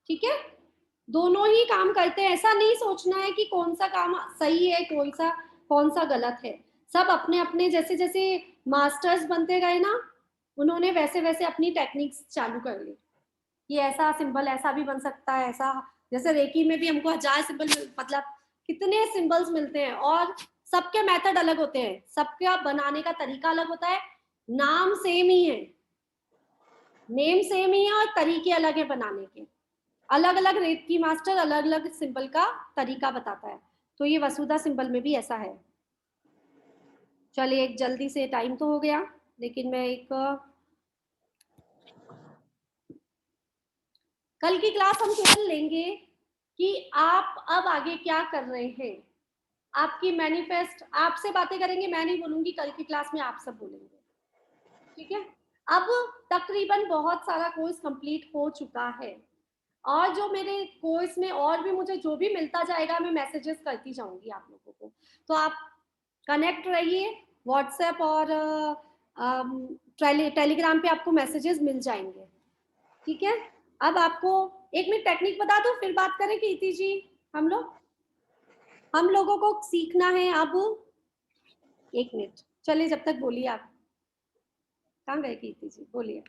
ठीक है, दोनों ही काम करते हैं। ऐसा नहीं सोचना है कि कौन सा काम सही है कौन सा गलत है। सब अपने अपने जैसे जैसे मास्टर्स बनते गए ना, उन्होंने वैसे वैसे अपनी टेक्निक्स चालू कर ली कि ऐसा सिंबल ऐसा भी बन सकता है। ऐसा जैसे रेकी में भी हमको 1000 सिंबल, मतलब कितने सिंबल्स मिलते हैं और सबके मेथड अलग होते हैं, सबका बनाने का तरीका अलग होता है। नाम सेम ही है, नेम सेम ही है और तरीके अलग है बनाने के। अलग अलग रेकी मास्टर अलग अलग सिंबल का तरीका बताता है। तो ये वसुधा सिंबल में भी ऐसा है। चलिए एक जल्दी से, टाइम तो हो गया, लेकिन मैं एक कल की क्लास हम केवल लेंगे कि आप अब आगे क्या कर रहे हैं, आपकी मैनिफेस्ट, आपसे बातें करेंगे, मैं नहीं बोलूंगी, कल की क्लास में आप सब बोलेंगे, ठीक है। अब तकरीबन बहुत सारा कोर्स कंप्लीट हो चुका है, और जो मेरे कोर्स में और भी मुझे जो भी मिलता जाएगा मैं मैसेजेस करती जाऊंगी आप लोगों को, तो आप कनेक्ट रहिए। व्हाट्सएप और टेलीग्राम पे आपको मैसेजेस मिल जाएंगे, ठीक है। अब आपको एक मिनट टेक्निक बता दूं, फिर बात करें कीर्ति जी। हम लोगों को सीखना है अब, एक मिनट चलिए, जब तक बोलिए आप, कहाँ गए कीर्ति जी, बोलिए।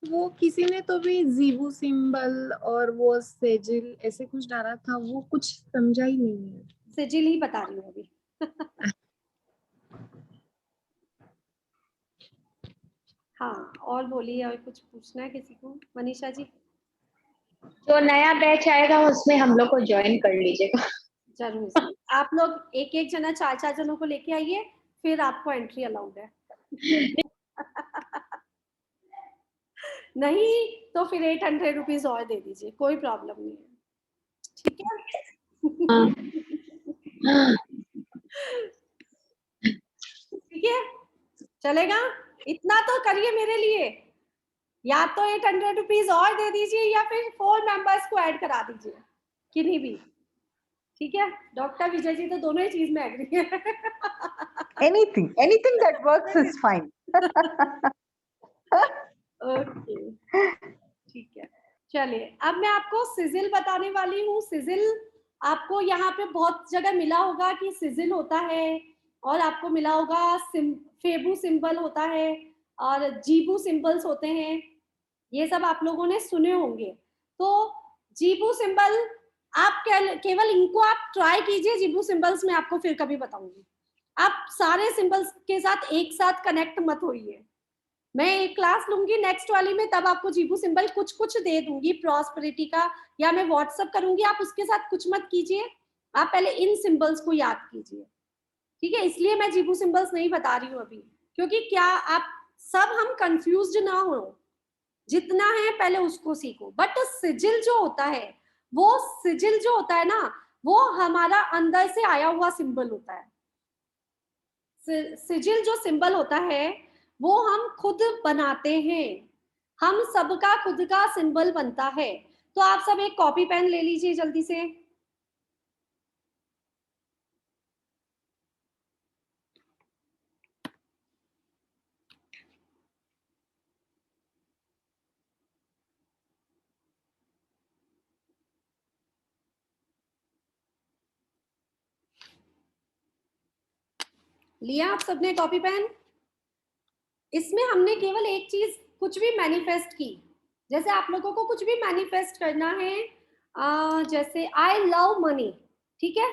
वो किसी ने तो भी जीबू सिंबल और वो सेजिल ऐसे कुछ डाला था, वो कुछ समझा ही नहीं है। सिजिल ही बता रही हूँ अभी। हाँ, और बोलिए, और कुछ पूछना है किसी को? मनीषा जी। जो नया बैच आएगा उसमें हम लोग को ज्वाइन कर लीजिएगा। जरूर जरूर। आप लोग एक एक जना, चार चार जनों को लेके आइए, फिर आपको एंट्री अलाउड है। नहीं तो फिर 800 रुपीज और दे दीजिए, कोई प्रॉब्लम नहीं है, ठीक है। ठीक है, चलेगा, इतना तो करिए मेरे लिए, या तो 800 रुपीज और दे दीजिए या फिर 4 मेंबर्स को ऐड करा दीजिए, किन्हीं भी, ठीक है। डॉक्टर विजय जी तो दोनों ही चीज में एग्री है। Anything that works is fine. Okay, ठीक है। चलिए, अब मैं आपको सिजिल बताने वाली हूँ। सिजिल आपको यहाँ पे बहुत जगह मिला होगा कि सिजिल होता है, और आपको मिला होगा फेबू सिंबल होता है, और जीबू सिंबल्स होते हैं, ये सब आप लोगों ने सुने होंगे। तो जीबू सिंबल आप केवल इनको आप ट्राई कीजिए, जीबू सिंबल्स में आपको फिर कभी बताऊंगी। आप सारे सिंबल्स के साथ एक साथ कनेक्ट मत होइए, मैं एक क्लास लूंगी नेक्स्ट वाली में, तब आपको जीबू सिंबल कुछ कुछ दे दूंगी प्रॉस्पेरिटी का, या मैं व्हाट्सअप करूंगी, आप उसके साथ कुछ मत कीजिए, आप पहले इन सिंबल्स को याद कीजिए, ठीक है। इसलिए मैं जीबू सिंबल्स नहीं बता रही हूँ अभी, क्योंकि क्या आप सब हम कंफ्यूज्ड ना हो, जितना है पहले उसको सीखो। बट सिजिल जो होता है, वो सिजिल जो होता है ना, वो हमारा अंदर से आया हुआ सिंबल होता है। सिजिल जो सिंबल होता है वो हम खुद बनाते हैं, हम सबका खुद का सिंबल बनता है। तो आप सब एक कॉपी पेन ले लीजिए जल्दी से। लिया आप सबने कॉपी पेन? इसमें हमने केवल एक चीज, कुछ भी मैनिफेस्ट की, जैसे आप लोगों को कुछ भी मैनिफेस्ट करना है, जैसे आई लव मनी, ठीक है,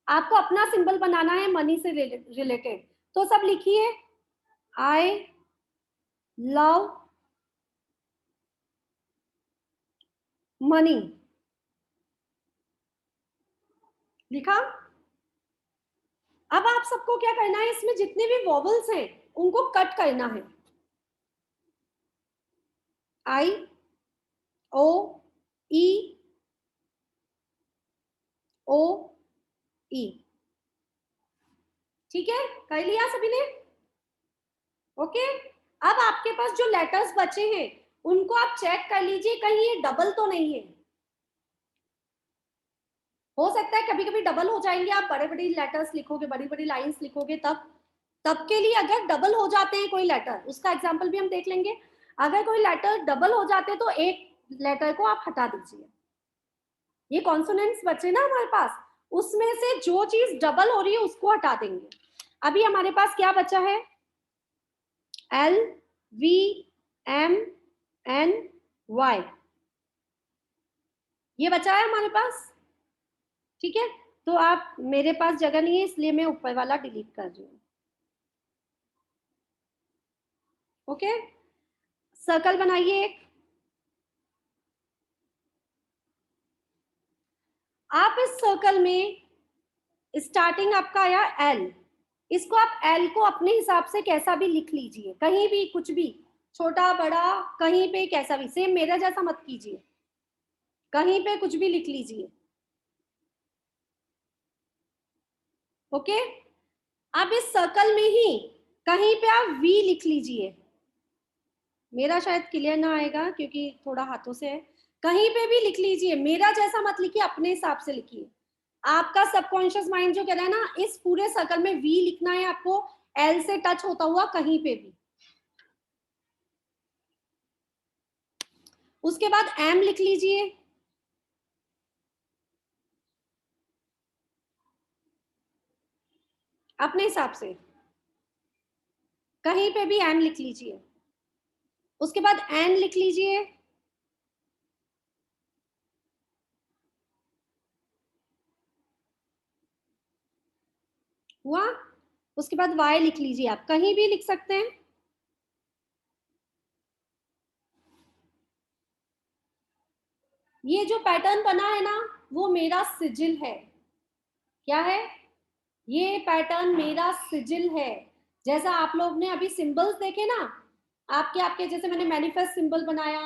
आपको अपना सिंबल बनाना है मनी से रिलेटेड, तो सब लिखिए आई लव मनी, लिखा। अब आप सबको क्या करना है, इसमें जितने भी वॉवल्स हैं उनको कट करना है, आई ओ ई ओ ई, ठीक है, कर लिया सभी ने? ओके। अब आपके पास जो लेटर्स बचे हैं उनको आप चेक कर लीजिए, कहीं ये डबल तो नहीं है। हो सकता है कभी कभी डबल हो जाएंगे, आप बड़े बड़ी लेटर्स लिखोगे, बड़ी बड़ी लाइंस लिखोगे, तब के लिए अगर डबल हो जाते हैं कोई लेटर, उसका एग्जाम्पल भी हम देख लेंगे। अगर कोई लेटर डबल हो जाते हैं तो एक लेटर को आप हटा दीजिए। ये कॉन्सोनेंट्स बचे ना हमारे पास, उसमें से जो चीज डबल हो रही है उसको हटा देंगे। अभी हमारे पास क्या बचा है, L V M N Y, ये बचा है हमारे पास, ठीक है। तो आप, मेरे पास जगह नहीं है इसलिए मैं ऊपर वाला डिलीट कर रही हूँ, ओके। सर्कल बनाइए एक, आप इस सर्कल में स्टार्टिंग आपका आया एल, इसको आप एल को अपने हिसाब से कैसा भी लिख लीजिए, कहीं भी कुछ भी, छोटा बड़ा कहीं पे कैसा भी, सेम मेरा जैसा मत कीजिए, कहीं पे कुछ भी लिख लीजिए। ओके, अब इस सर्कल में ही कहीं पे आप वी लिख लीजिए। मेरा शायद क्लियर ना आएगा क्योंकि थोड़ा हाथों से है। कहीं पे भी लिख लीजिए, मेरा जैसा मत लिखिए, अपने हिसाब से लिखिए। आपका सबकॉन्शियस माइंड जो कह रहा है ना, इस पूरे सर्कल में वी लिखना है आपको, एल से टच होता हुआ कहीं पे भी। उसके बाद एम लिख लीजिए, अपने हिसाब से कहीं पे भी एम लिख लीजिए। उसके बाद एन लिख लीजिए, हुआ। उसके बाद वाई लिख लीजिए, आप कहीं भी लिख सकते हैं। ये जो पैटर्न बना है ना, वो मेरा सिजिल है। क्या है? ये पैटर्न मेरा सिजिल है। जैसा आप लोग ने अभी सिंबल्स देखे ना, आपके आपके जैसे मैंने मैनिफेस्ट सिंबल बनाया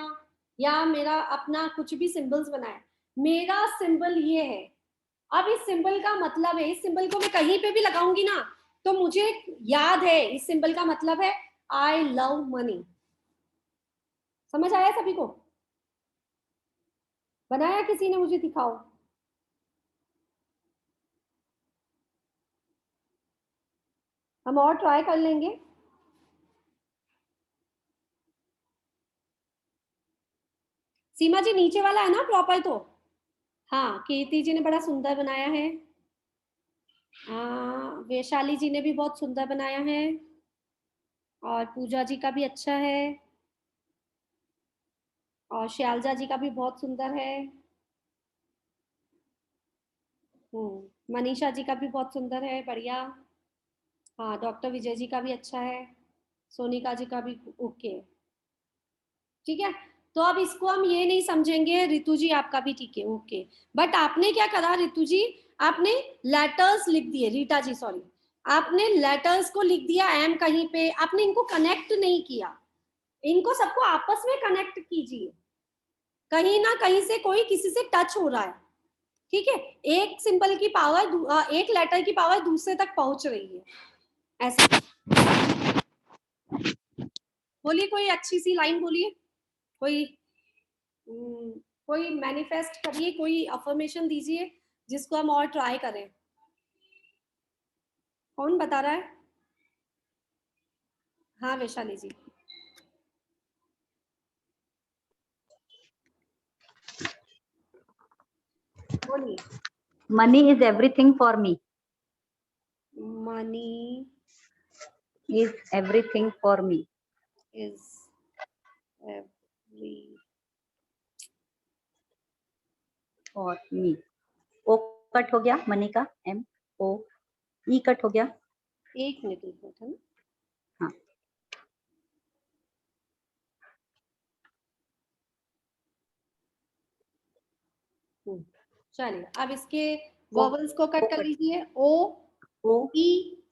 या मेरा अपना कुछ भी सिंबल्स बनाया, मेरा सिंबल ये है। अब इस सिंबल का मतलब है, इस सिंबल को मैं कहीं पे भी लगाऊंगी ना तो मुझे याद है, इस सिंबल का मतलब है आई लव मनी। समझ आया सभी को? बनाया किसी ने? मुझे दिखाओ। हम और ट्राई कर लेंगे। सीमा जी नीचे वाला है ना प्रॉपर? तो हाँ, कीर्ति जी ने बड़ा सुंदर बनाया है। वैशाली जी ने भी बहुत सुंदर बनाया है, और पूजा जी का भी अच्छा है, और श्यालजा जी का भी बहुत सुंदर है। मनीषा जी का भी बहुत सुंदर है, बढ़िया। हाँ, डॉक्टर विजय जी का भी अच्छा है, सोनिका जी का भी ओके। ठीक है, तो अब इसको हम ये नहीं समझेंगे। रितु जी आपका भी ठीक है, ओके। बट आपने क्या करा रितु जी, आपने लेटर्स लिख दिए। रीटा जी सॉरी, आपने लेटर्स को लिख दिया एम कहीं पे, आपने इनको कनेक्ट नहीं किया। इनको सबको आपस में कनेक्ट कीजिए, कहीं ना कहीं से कोई किसी से टच हो रहा है। ठीक है, एक सिंबल की पावर, एक लेटर की पावर दूसरे तक पहुंच रही है, ऐसा। बोलिए, कोई अच्छी सी लाइन बोलिए, कोई कोई मैनिफेस्ट करिए, कोई अफर्मेशन दीजिए जिसको हम और ट्राई करें। कौन बता रहा है? हाँ वैशाली जी बोलिए। Money is everything for me. Money Is everything for me. Is every For me. O cut हो गया, मनी का M O E कट हो गया। एक मिनट है ना। हाँ, चलिए, अब इसके O वॉवल्स को कट कर कट लीजिए। O, O E,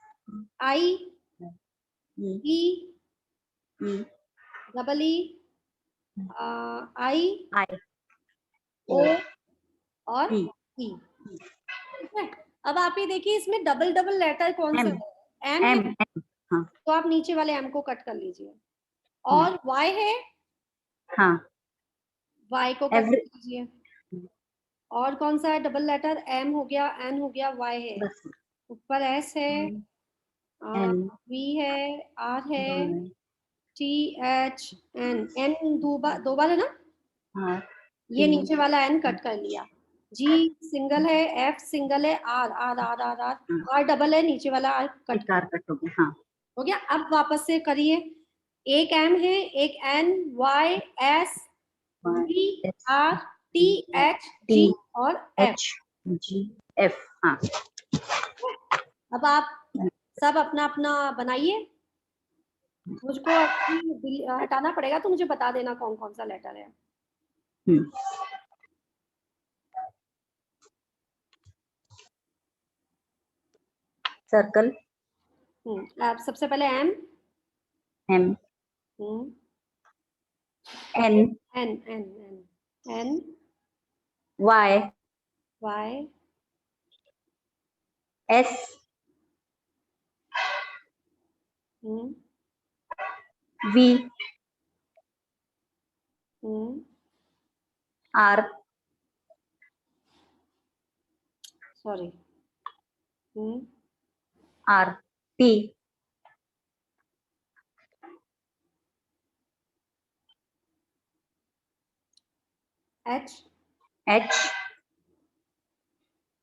I, E E, E double E, I, I O O और E ई। ठीक है, अब आप ये देखिए इसमें डबल डबल लेटर कौन से M है? एम है, M M हाँ तो आप नीचे वाले एम को कट कर लीजिए। और वाई है, हाँ वाई को कट every कर लीजिए। और कौन सा है डबल लेटर? एम हो गया, एन हो गया, वाई है, बस ऊपर एस है, N वी है, आर है, टी एच एन। एन दो बार है ना, R ये T नीचे वाला एन कट कर लिया। जी सिंगल है, एफ सिंगल है, R R R R R, R double है, नीचे वाला आर कट एक R कट हो गया। हाँ हो गया। अब वापस से करिए, एक एम है, एक N, Y, S, V, S R, T H, T G और एफ। H G F हाँ अब आप सब अपना अपना बनाइए। मुझको हटाना पड़ेगा, तो मुझे बता देना कौन कौन सा लेटर है। सर्कल आप सबसे पहले M, M N, N, N, N, N, Y, Y, S, hmm, V, hmm, R, sorry, hmm, R, T, H. H,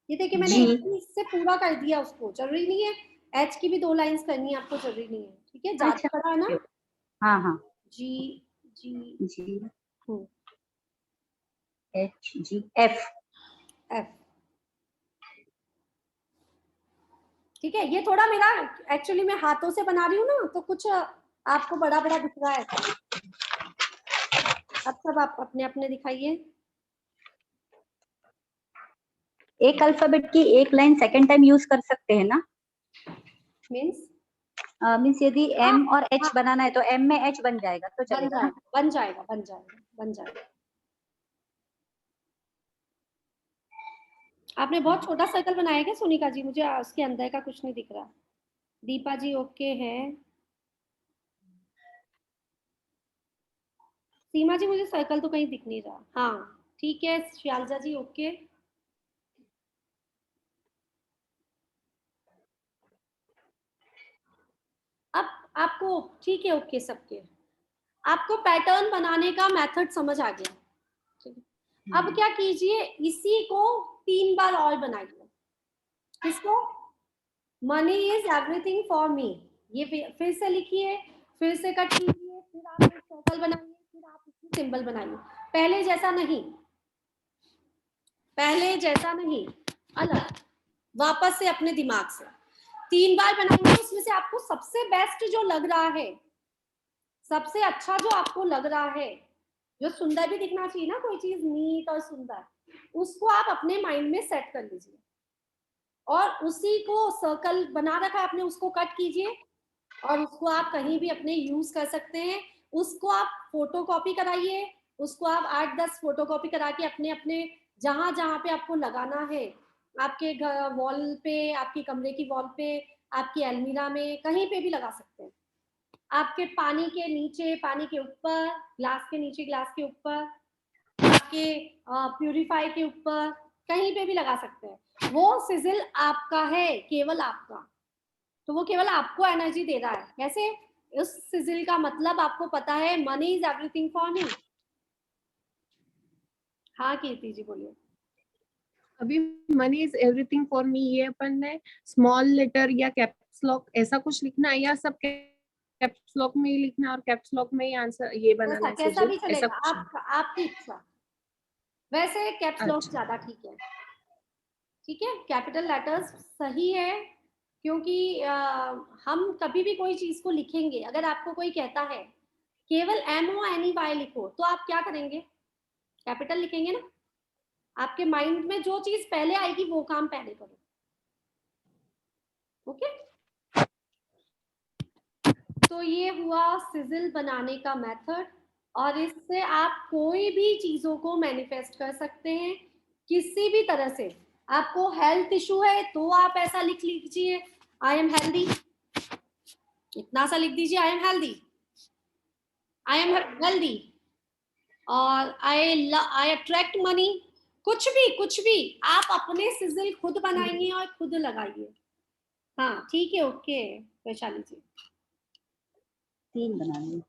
ये देखिए मैंने G, एकदम इससे पूरा कर दिया उसको, जरूरी नहीं है एच की भी 2 लाइंस करनी है आपको, जरूरी नहीं है, ठीक है, ज्यादा अच्छा, बड़ा है ना। हाँ हाँ, जी, जी, G, हम्म, H, G, F, एफ, ठीक है। ये थोड़ा मेरा एक्चुअली मैं हाथों से बना रही हूँ ना, तो कुछ आपको बड़ा बड़ा दिख रहा है। अब सब आप अपने अपने दिखाइए। एक अल्फाबेट की एक लाइन सेकंड टाइम यूज कर सकते हैं ना? मीन्स मीन्स यदि हाँ, M और H हाँ, बनाना है तो M में H बन जाएगा तो बन चलेगा ना? जाएगा, बन जाएगा, बन जाएगा, बन जाएगा। आपने बहुत छोटा सर्कल बनाया क्या सोनिका जी? मुझे उसके अंदर का कुछ नहीं दिख रहा। दीपा जी ओके है। सीमा जी मुझे सर्कल तो कहीं दिख नहीं रहा। हाँ ठीक है, श्यालजा जी ओके। अब आपको ठीक है, ओके सबके, आपको पैटर्न बनाने का मेथड समझ आ गया, ठीक है। अब क्या कीजिए, इसी को 3 बार और बनाइए। किसको? Money is everything for me. ये फिर से लिखिए, फिर से कट कीजिए, फिर आप एक सर्कल बनाइए, फिर आप इसमें सिंबल बनाइए। पहले जैसा नहीं, पहले जैसा नहीं, अलग, वापस से अपने दिमाग से 3 बार बनाएंगे। उसमें से आपको सबसे बेस्ट जो लग रहा है, सबसे अच्छा जो आपको लग रहा है, जो सुंदर भी दिखना चाहिए ना, कोई चीज नीट और सुंदर, उसको आप अपने माइंड में सेट कर लीजिए और उसी को सर्कल बना रखा है आपने, उसको कट कीजिए और उसको आप कहीं भी अपने यूज कर सकते हैं। उसको आप फोटो कॉपी कराइए, उसको आप 8-10 फोटो कॉपी करा के अपने अपने जहां जहां पे आपको लगाना है, आपके घर वॉल पे, आपके कमरे की वॉल पे, आपकी अलमीरा में, कहीं पे भी लगा सकते हैं। आपके पानी के नीचे, पानी के ऊपर, ग्लास के नीचे, ग्लास के ऊपर, आपके प्यूरिफाई के ऊपर, कहीं पे भी लगा सकते हैं। वो सिजिल आपका है, केवल आपका, तो वो केवल आपको एनर्जी दे रहा है। कैसे? उस सिजिल का मतलब आपको पता है, money is everything for me. हाँ कीर्ति जी बोलिए। अभी money is everything for me, ये अपन ने स्मॉल लेटर या कैप्स लॉक ऐसा कुछ लिखना है, या सब कैप्स लॉक में ही लिखना है और कैप्स लॉक में ही आंसर ये बनाना कैसा है कैसा सिजिल, भी ऐसा चलेगा, कुछ है? आपकी इच्छा। वैसे कैप्स लॉक अच्छा, ज्यादा ठीक है, ठीक है, कैपिटल लेटर्स सही है, क्योंकि हम कभी भी कोई चीज को लिखेंगे, अगर आपको कोई कहता है केवल MONEY लिखो, तो आप क्या करेंगे? कैपिटल लिखेंगे ना। आपके माइंड में जो चीज पहले आएगी वो काम पहले करो। ओके, तो ये हुआ सिजिल बनाने का मेथड, और इससे आप कोई भी चीजों को मैनिफेस्ट कर सकते हैं किसी भी तरह से। आपको हेल्थ इशू है तो आप ऐसा लिख लीजिए, आई एम हेल्दी, इतना सा लिख दीजिए, I am healthy, I am wealthy, और आई अट्रैक्ट मनी। कुछ भी आप अपने सिजिल खुद बनाइए और खुद लगाइए। हाँ ठीक है, ओके वैशाली जी। 3 बनानी।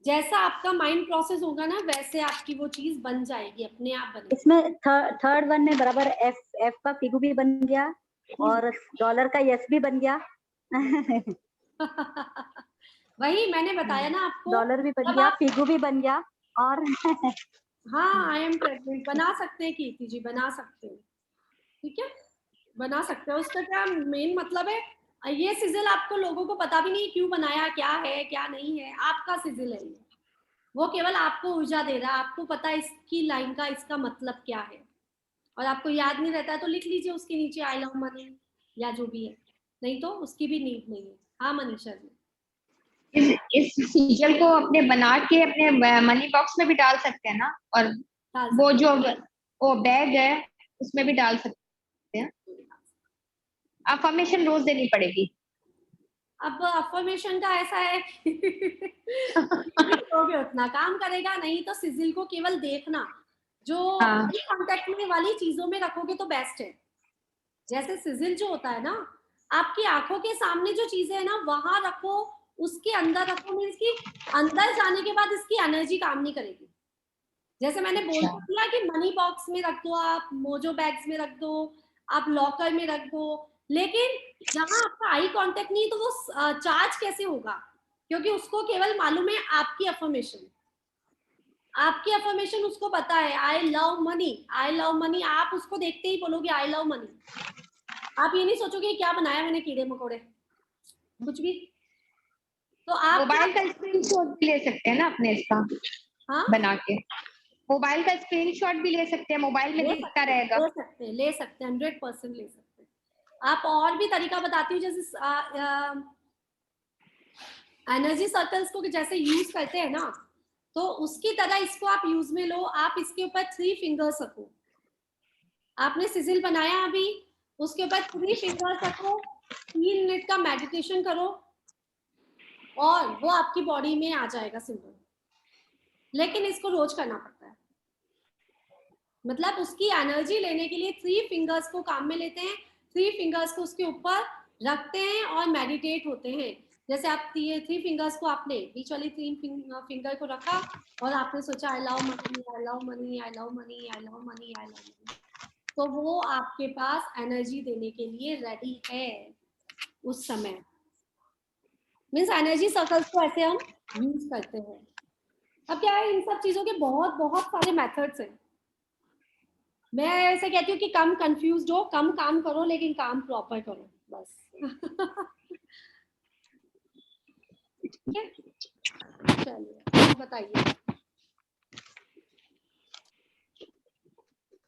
जैसा आपका माइंड प्रोसेस होगा ना, वैसे आपकी वो चीज बन जाएगी, अपने आप बनेगी। इसमें थर्ड वन में बराबर एफ का फिगू भी बन गया और डॉलर का यस भी बन गया। वही मैंने बताया ना आपको, डॉलर भी बन जब गया, आप, फिगू भी बन गया और हाँ आई एम प्रेग्नेंट बना सकते हैं कीर्ति जी, बना सकते हैं, ठीक है, बना सकते हो। उसका क्या मेन मतलब है, ये सिजिल आपको लोगों को पता भी नहीं क्यों बनाया, क्या है क्या नहीं है, आपका सिजिल है ये, वो केवल आपको ऊर्जा दे रहा है। आपको पता है इसकी लाइन का इसका मतलब क्या है, और आपको याद नहीं रहता है तो लिख लीजिए उसके नीचे आई लव मनी या जो भी है, नहीं तो उसकी भी नीड नहीं है। हाँ मनीषा जी। इस सीजल को अपने बना के अपने मनी बॉक्स में भी डाल सकते हैं ना, और डाल वो सकते जो वो बैग है उसमें भी डाल सकते हैं। अफर्मेशन रोज देनी पड़ेगी। अब अफर्मेशन का ऐसा है जितना करोगे उतना काम करेगा, नहीं तो सिजिल को केवल देखना, जो हाँ। आई कांटेक्ट में वाली चीजों में रखोगे तो बेस्ट है। जैसे सिजिल जो होता है ना, आपकी आंखों के सामने जो चीजें है ना वहां रखो, उसके अंदर रखो, मीन्स की अंदर जाने के बाद इसकी एनर्जी काम नहीं करेगी। जैसे मैंने बोल अच्छा। तो दिया कि मनी बॉक्स में रख दो, आप मोजो बैग्स में रख दो, आप लॉकर में रख दो, लेकिन जहां आपका आई कांटेक्ट नहीं तो वो चार्ज कैसे होगा, क्योंकि उसको केवल मालूम है आपकी अफर्मेशन, आपकी अफर्मेशन उसको पता है, I love money, I love money, आप उसको देखते ही बोलोगे आई लव मनी। आप ये नहीं सोचोगे क्या बनाया मैंने कीड़े मकोड़े, कुछ भी। तो आप मोबाइल का स्क्रीनशॉट भी ले सकते हैं ना अपने इसका हाँ बना के। मोबाइल का स्क्रीनशॉट भी ले सकते हैं, मोबाइल में ले दिखता सकते रहेगा। ले सकते हैं, ले सकते हैं, 100% ले सकते हैं। आप और भी तरीका बताती हूँ, जैसे एनर्जी सर्कल्स को जैसे यूज करते हैं ना, तो उसकी तरह इसको आप यूज में लो। आप इसके ऊपर 3 फिंगर्स रखो, आपने सिजिल बनाया अभी, उसके ऊपर 3 फिंगर्स रखो, 3 मिनट का मेडिटेशन करो और वो आपकी बॉडी में आ जाएगा सिंबल। लेकिन इसको रोज करना पड़ता है, मतलब उसकी एनर्जी लेने के लिए 3 फिंगर्स को काम में लेते हैं, 3 फिंगर्स को उसके ऊपर रखते हैं और मेडिटेट होते हैं। जैसे आप 3 फिंगर्स को आपने बीच वाली 3 फिंगर को रखा और आपने सोचा I love money, I love money, I love money, I love money, I love money, तो वो आपके पास एनर्जी देने के लिए रेडी है उस समय। मीन्स एनर्जी सर्कल्स को ऐसे हम यूज करते हैं। अब क्या है, इन सब चीजों के बहुत बहुत सारे मेथड्स हैं। मैं ऐसे कहती हूँ कि कम कंफ्यूज हो, कम काम करो, लेकिन काम प्रॉपर करो बस। ठीक है, चलिए और बताइए,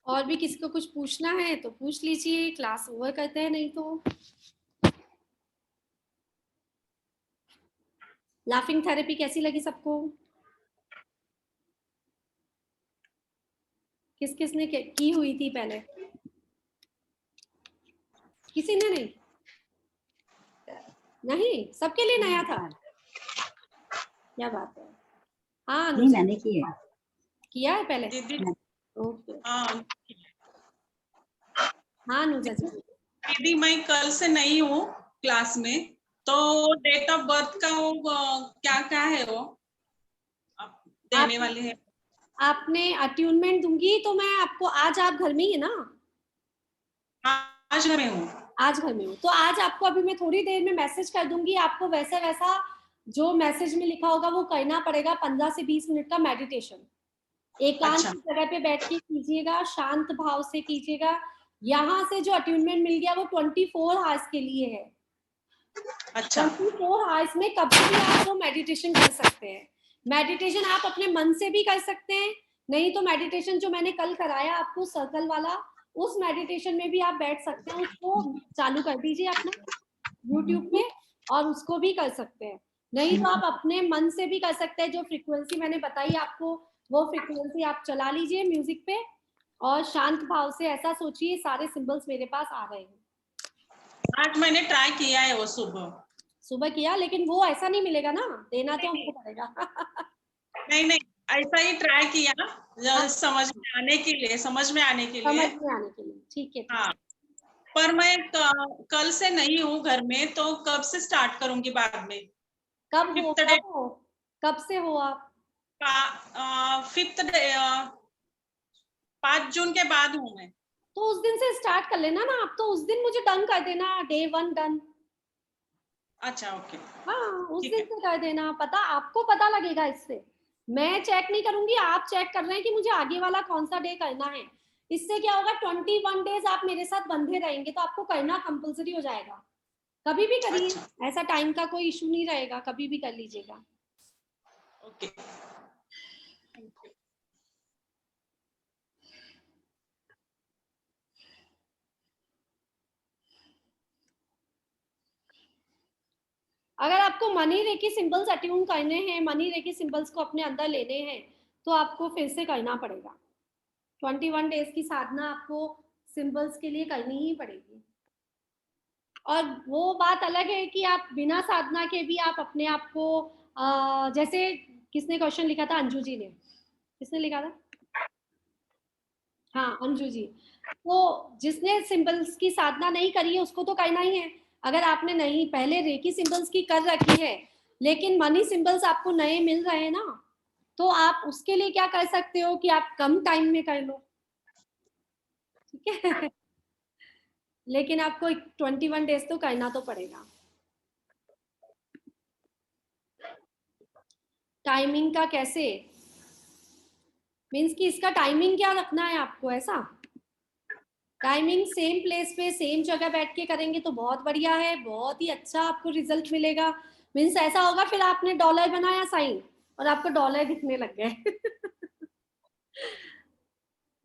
और भी किसी को कुछ पूछना है तो पूछ लीजिए, क्लास ओवर करते हैं, नहीं तो। लाफिंग थेरेपी कैसी लगी सबको? किस किस ने की हुई थी पहले? किसी ने नहीं? नहीं, सबके लिए नया था? क्या बात है। हाँ नहीं, अनुजा, मैंने किया है। किया है पहले? दीदी ओके, हाँ हाँ अनुजा जी। दीदी, मैं कल से नहीं हूँ क्लास में, तो डेट ऑफ बर्थ का वो क्या क्या है वो आप देने वाले हैं? आपने अट्यूनमेंट दूंगी तो मैं आपको, आज आप घर में ही है ना? आज में हूँ। आज घर में हूँ तो आज आपको अभी मैं थोड़ी देर में मैसेज कर दूंगी, आपको वैसा वैसा जो मैसेज में लिखा होगा वो करना पड़ेगा। 15 से 20 मिनट का मेडिटेशन एकांत अच्छा की जगह पे बैठ के कीजिएगा, शांत भाव से कीजिएगा। यहाँ से जो अट्यूनमेंट मिल गया वो 24 आवर्स के लिए है। अच्छा 24 आवर्स में कभी भी आप वो मेडिटेशन कर सकते हैं। मेडिटेशन आप अपने मन से भी कर सकते हैं, नहीं तो मेडिटेशन जो मैंने कल कराया आपको सर्कल वाला, उस मेडिटेशन में भी आप बैठ सकते हैं। उसको चालू कर दीजिए अपना YouTube पे और उसको भी कर सकते हैं। नहीं तो आप अपने मन से भी कर सकते हैं। जो फ्रीक्वेंसी मैंने बताई आपको वो फ्रीक्वेंसी आप चला लीजिए म्यूजिक पे और शांत भाव से ऐसा सोचिए सारे सिंबल्स मेरे पास आ रहे हैं। आज मैंने ट्राई किया है वो सुबह किया, लेकिन वो ऐसा नहीं मिलेगा ना, देना तो हमको पड़ेगा। नहीं नहीं, ऐसा ही ट्राई किया समझ में आने के लिए, समझ में आने के लिए। समझ में आने के लिए, ठीक है। हाँ, पर मैं कल से नहीं हूँ घर में, तो कब से स्टार्ट करूंगी बाद में? कब हो, 5th डे, कब से हो आप? 5th डे, 5 जून के बाद हूँ मैं। तो उस दिन से स्टार्ट कर लेना ना आप, तो उस दिन मुझे डन कर देना, Day 1 डन। अच्छा ओके, हाँ, उस ठीक दिन है। से कर देना, पता आपको पता लगेगा इससे। मैं चेक नहीं करूंगी, आप चेक कर रहे हैं कि मुझे आगे वाला कौन सा डे करना है। इससे क्या होगा, 21 डेज आप मेरे साथ बंधे रहेंगे तो आपको करना कंपलसरी हो जाएगा। कभी भी करिए, अच्छा ऐसा टाइम का कोई इशू नहीं रहेगा, कभी भी कर लीजिएगा। ओके। अगर आपको मनी रेकी सिंबल्स अट्यून करने हैं, मनी रेकी सिंबल्स को अपने अंदर लेने हैं, तो आपको फिर से करना पड़ेगा। 21 डेज की साधना आपको सिंबल्स के लिए करनी ही पड़ेगी। और वो बात अलग है कि आप बिना साधना के भी आप अपने आप को जैसे किसने क्वेश्चन लिखा था, अंजू जी ने, किसने लिखा था, हाँ अंजू जी। तो जिसने सिंबल्स की साधना नहीं करी है उसको तो करना ही है। अगर आपने नहीं पहले रेकी सिंबल्स की कर रखी है लेकिन मनी सिंबल्स आपको नए मिल रहे हैं ना, तो आप उसके लिए क्या कर सकते हो कि आप कम टाइम में कर लो, ठीक है। लेकिन आपको 21 डेज तो करना तो पड़ेगा। टाइमिंग का कैसे, मीन्स कि इसका टाइमिंग क्या रखना है आपको, ऐसा टाइमिंग सेम प्लेस पे सेम जगह बैठ के करेंगे तो बहुत बढ़िया है, बहुत ही अच्छा आपको रिजल्ट मिलेगा। मीन्स ऐसा होगा फिर आपने डॉलर बनाया साइन और आपको डॉलर दिखने लग गए।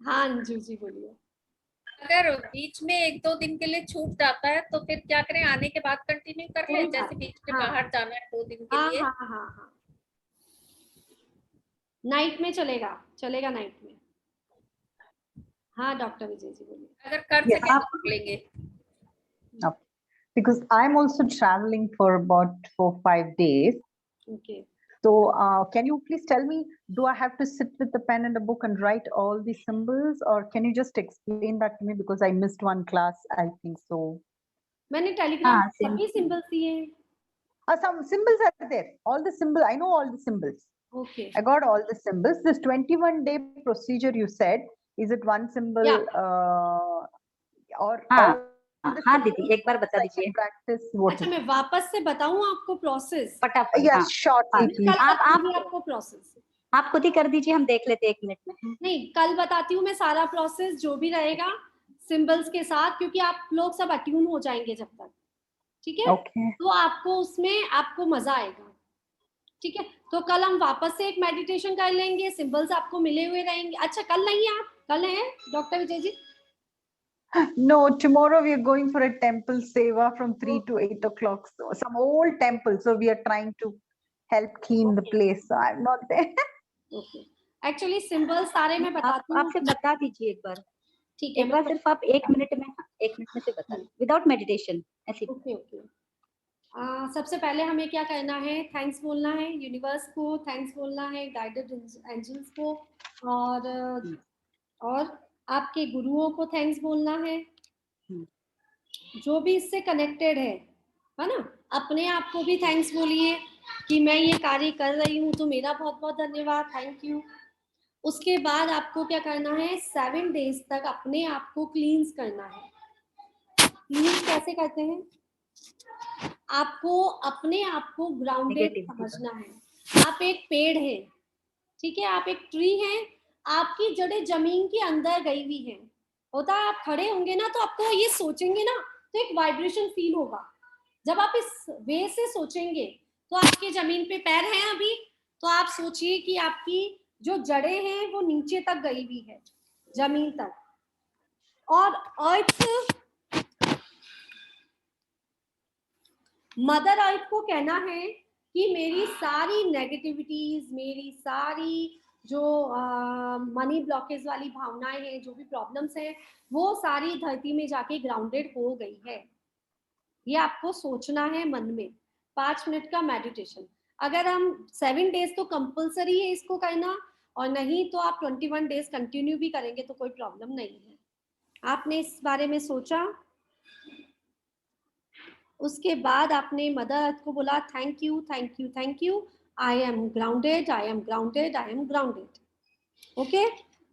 हाँ अंजू जी बोलिए। अगर बीच में 1-2 दिन के लिए छूट जाता है तो फिर क्या करें, आने के बाद कंटिन्यू कर ले, जैसे बीच में हाँ बाहर जाना है 2 दिन के हाँ लिए। हाँ हाँ हाँ, नाइट में चलेगा, चलेगा नाइट में। हाँ डॉक्टर विजय जी बोलिए। अगर कर Yeah, सके तो कर लेंगे। because I'm also traveling for about 4-5 days. Okay. So can you please tell me, do I have to sit with a pen and a book and write all the symbols, or can you just explain that to me because I missed one class, I think so. मैंने Telegram हाँ, सभी symbols दिए हैं। Some symbols are there. All the symbol, I know all the symbols. Okay. I got all the symbols. This 21-day procedure you said, is it one symbol or हाँ, all the हाँ symbols दीदी एक बार बता I can दीजिए practice what अच्छा मैं वापस से बताऊं आपको प्रोसेस? फटाफट। yes, हाँ, shortly मैं please. कल आप बताऊंगी आपको प्रोसेस। आप खुद ही कर दीजिए, हम देख लेते 1 मिनट में। नहीं कल बताती हूँ मैं सारा प्रोसेस जो भी रहेगा सिंबल्स के साथ, क्योंकि आप लोग सब अट्यून हो जाएंगे जब तक, ठीक है। Okay. तो आपको उसमें आपको मजा आएगा, ठीक है। तो कल हम वापस से एक मेडिटेशन कर लेंगे, सिंबल्स आपको मिले हुए रहेंगे। अच्छा कल नहीं है, आप कल हैं doctor Vijay ji? No, tomorrow we are going for a temple seva from 3 to 8 o'clock. So some old temple. So we are trying to help clean the place. So I'm not there. Okay, actually symbols सारे मैं बताती हूँ। आपसे बता दीजिए एक बार, ठीक है एक बार सिर्फ आप 1 मिनट में, 1 मिनट में से बता दीजिए विदाउट मेडिटेशन ऐसे। Okay okay. सबसे पहले हमें क्या करना है, थैंक्स बोलना है यूनिवर्स को, थैंक्स बोलना है गाइडेड एंजल्स को, और आपके गुरुओं को थैंक्स बोलना है, जो भी इससे कनेक्टेड है ना। अपने आप को भी थैंक्स बोलिए कि मैं ये कार्य कर रही हूँ तो मेरा बहुत बहुत धन्यवाद, थैंक यू। उसके बाद आपको क्या करना है, 7 डेज तक अपने आप को क्लींस करना है। क्लींस कैसे करते हैं, आपको अपने आप को ग्राउंडेड समझना है। आप एक पेड़ है, ठीक है, आप एक ट्री हैं, आपकी जड़ें जमीन के अंदर गई हुई हैं। होता है आप खड़े होंगे ना तो आपको ये सोचेंगे ना तो एक वाइब्रेशन फील होगा। जब आप इस वे से सोचेंगे तो आपके जमीन पे पैर हैं अभी, तो आप सोचिए कि आपकी जो जड़ें हैं वो नीचे तक गई हुई है, जमीन तक। और अर्थ, मदर अर्थ को कहना है कि मेरी सारी नेगेटिविटीज, मेरी सारी जो मनी ब्लॉकेज वाली भावनाएं हैं, जो भी प्रॉब्लम्स हैं, वो सारी धरती में जाके ग्राउंडेड हो गई है। ये आपको सोचना है मन में। 5 मिनट का मेडिटेशन। अगर हम 7 डेज तो कंपलसरी है इसको करना, और नहीं तो आप 21 डेज कंटिन्यू भी करेंगे तो कोई प्रॉब्लम नहीं है। आपने इस बारे में सोचा, उसके बाद आपने मदर अर्थ को बोला thank you thank you thank you, I am grounded, I am grounded, I am grounded. Okay,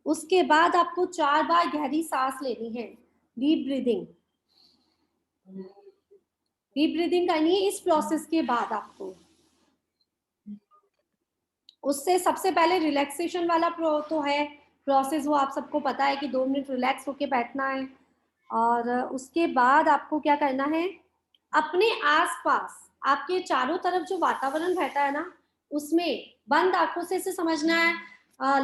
उसके बाद आपको 4 बार गहरी सांस लेनी है, डीप ब्रीदिंग। डीप ब्रीदिंग करनी है इस प्रोसेस के बाद आपको। उससे सबसे पहले रिलैक्सेशन वाला तो है प्रोसेस, वो आप सबको पता है कि 2 मिनट रिलैक्स होके बैठना है। और उसके बाद आपको क्या करना है, अपने आसपास आपके चारों तरफ जो वातावरण रहता है ना, उसमें बंद आंखों से समझना है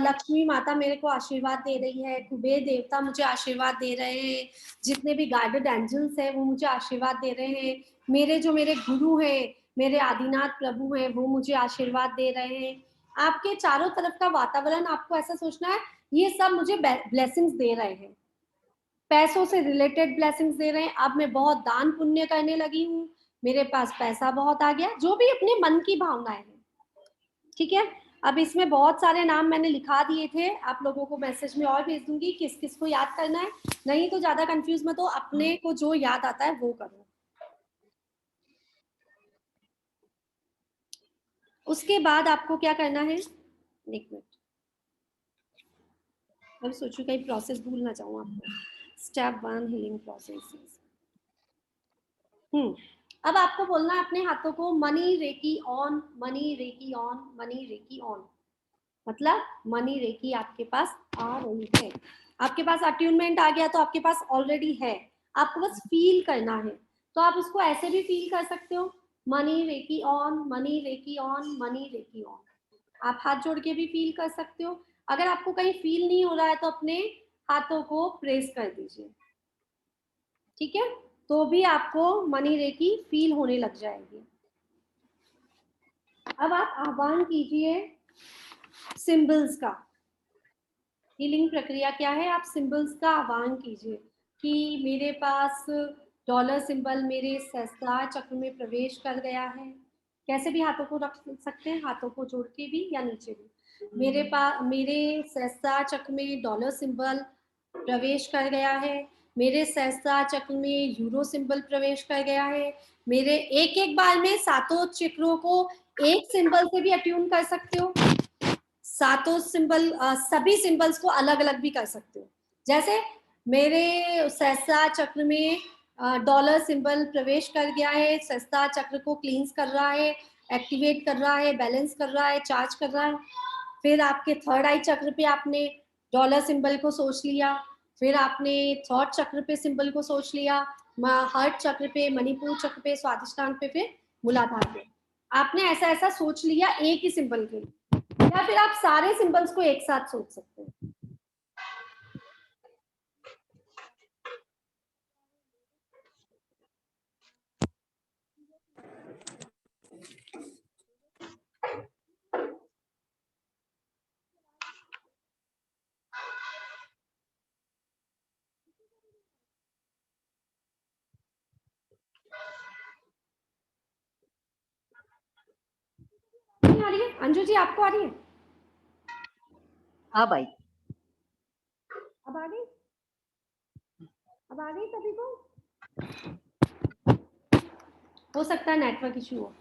लक्ष्मी माता मेरे को आशीर्वाद दे रही है, कुबेर देवता मुझे आशीर्वाद दे रहे हैं, जितने भी गाइडेड एंजल्स हैं वो मुझे आशीर्वाद दे रहे हैं, मेरे गुरु हैं मेरे आदिनाथ प्रभु हैं, वो मुझे आशीर्वाद दे रहे हैं। आपके चारों तरफ का वातावरण आपको ऐसा सोचना है, ये सब मुझे ब्लेसिंग्स दे रहे हैं, पैसों से रिलेटेड ब्लेसिंग्स दे रहे हैं। अब मैं बहुत दान पुण्य करने लगी हूँ, मेरे पास पैसा बहुत आ गया, जो भी अपने मन की भावनाएं हैं। ठीक है, अब इसमें बहुत सारे नाम मैंने लिखा दिए थे, आप लोगों को मैसेज में और भेज दूंगी किस किस को याद करना है, नहीं तो ज्यादा कंफ्यूज मत हो, अपने को जो याद आता है वो करो। उसके बाद आपको क्या करना है, एक मिनट, अब सोचू कहीं प्रोसेस भूल ना जाऊं आपको। Step 1 healing process. अब आपको बोलना है अपने हाथों को money reiki on, money reiki on, money reiki on, मतलब मनी रेकी आपके पास आ रही है, आपके पास अट्यूनमेंट आ गया तो आपके पास ऑलरेडी है, आपको बस फील करना है। तो आप उसको ऐसे भी फील कर सकते हो, money reiki on, money reiki on, money reiki on. आप हाथ जोड़ के भी फील कर सकते हो। अगर आपको कहीं फील नहीं हो रहा है तो अपने हाथों को प्रेस कर दीजिए, ठीक है, तो भी आपको मनी रेकी फील होने लग जाएगी। अब आप आह्वान कीजिए सिंबल्स का। हीलिंग प्रक्रिया क्या है, आप सिंबल्स का आह्वान कीजिए कि मेरे पास डॉलर सिंबल मेरे सहस्त्रार चक्र में प्रवेश कर गया है। कैसे भी हाथों को रख सकते हैं, हाथों को जोड़ के भी या नीचे भी। मेरे सहस्त्रार चक्र में डॉलर सिंबल प्रवेश कर गया है, मेरे सहस्त्रार चक्र में यूरो सिंबल प्रवेश कर गया है। मेरे एक एक बार में सातों चक्रों को एक सिंबल से भी अट्यून कर सकते हो, सातों सिंबल, सभी सिंबल्स को अलग अलग भी कर सकते हो। जैसे मेरे सहस्त्रार चक्र में डॉलर सिंबल प्रवेश कर गया है, सहस्त्रार चक्र को क्लींस कर रहा है, एक्टिवेट कर रहा है, बैलेंस कर रहा है, चार्ज कर रहा है। फिर आपके थर्ड आई चक्र पे आपने डॉलर सिंबल को सोच लिया, फिर आपने थॉट चक्र पे सिंबल को सोच लिया, हार्ट चक्र पे, मणिपुर चक्र पे, स्वादिष्टान पे, फिर मूलाधार पे आपने ऐसा ऐसा सोच लिया एक ही सिंबल के लिए, या फिर आप सारे सिंबल्स को एक साथ सोच सकते हैं। नहीं आ रही है अंजू जी, आपको आ रही है? हाँ भाई, अब आ गई, अब आ गई सभी को? हो सकता है नेटवर्क इशू हो।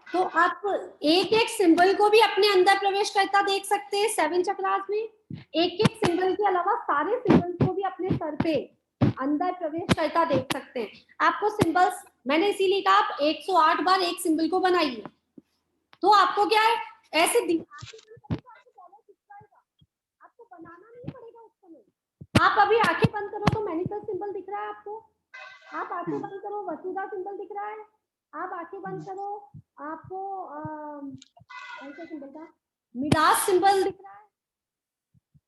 तो आप एक एक सिंबल को भी अपने अंदर प्रवेश करता देख सकते हैं 7 चक्रास में। एक एक सिंबल के अलावा सारे सिंबल्स को भी अपने सर पे अंदर प्रवेश करता देख सकते हैं। आपको सिंबल्स, मैंने इसीलिए कहा आप 108 बार एक सिंबल को बनाइए, तो आपको क्या है, ऐसे आपको बनाना नहीं पड़ेगा उस समय। आप अभी आंखें बंद करो तो मैनिफेस्ट सिंबल दिख रहा है आपको, आप आंखें बंद करो वसुधा सिंबल दिख रहा है, आप आंखें बंद करो आपको ऐसा सिंबल था, मिडास सिंबल दिख रहा है।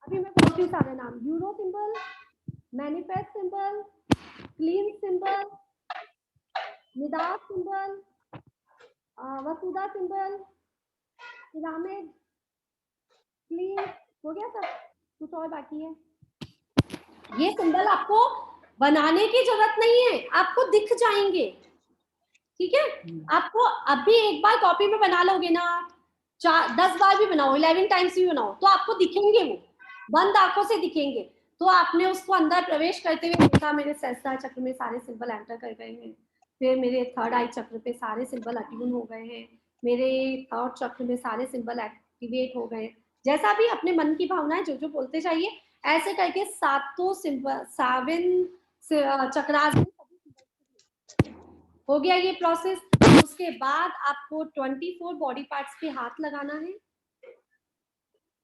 अभी मैं बोलती हूँ सारे नाम, euro symbol, manifest symbol, clean symbol, Midas symbol, Vasudha symbol, pyramid, clean, हो गया सब, कुछ और बाकी है। ये सिंबल आपको बनाने की जरूरत नहीं है, आपको दिख जाएंगे, ठीक है। आपको अभी एक बार कॉपी में बना लोगे ना, 10 बार भी बनाओ, 11 टाइम्स भी बनाओ, तो आपको दिखेंगे, वो बंद आंखों से दिखेंगे। तो आपने उसको अंदर प्रवेश करते हुए देखा, मेरे सहस्त्रार चक्र में सारे सिंबल एंटर कर गए हैं, फिर मेरे थर्ड आई चक्र पे सारे सिंबल अट्यून हो गए हैं, मेरे थर्ड चक्र में सारे सिंबल एक्टिवेट हो गए। जैसा भी अपने मन की भावना है जो जो बोलते जाइए, ऐसे करके सातों सिंबल, 7 चक्रास में हो गया ये प्रोसेस। उसके बाद आपको 24 बॉडी पार्ट्स पे हाथ लगाना है।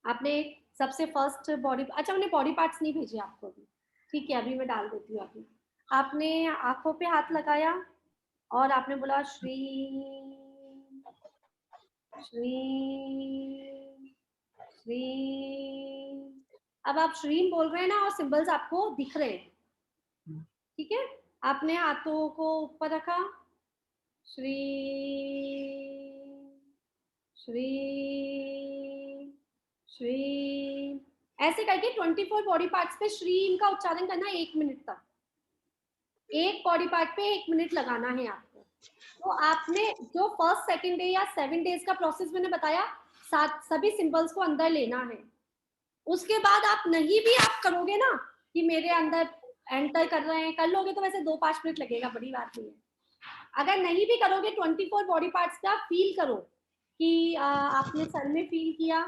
आपने सबसे फर्स्ट बॉडी, अच्छा मैंने बॉडी पार्ट्स नहीं भेजे आपको अभी, ठीक है, अभी मैं डाल देती हूँ। अभी आपने आंखों पे हाथ लगाया और आपने बोला श्री श्री श्री। अब आप श्रीम बोल रहे हैं ना, और सिंबल्स आपको दिख रहे हैं, ठीक है। आपने हाथों को ऊपर रखा श्री श्री श्री, ऐसे करके 24 बॉडी पार्ट्स पे श्रीम का उच्चारण करना 1 मिनट तक। एक बॉडी पार्ट पे 1 मिनट लगाना है आपको। तो आपने जो फर्स्ट सेकंड डे या 7 डेज का प्रोसेस मैंने बताया, सभी सिंबल्स को अंदर लेना है। उसके बाद आप नहीं भी आप करोगे ना कि मेरे अंदर एंटर कर रहे हैं, कर लोगे तो वैसे 2-5 मिनट लगेगा, बड़ी बात नहीं है। अगर नहीं भी करोगे 24 बॉडी पार्ट्स का फील करो कि आपने सर में फील किया,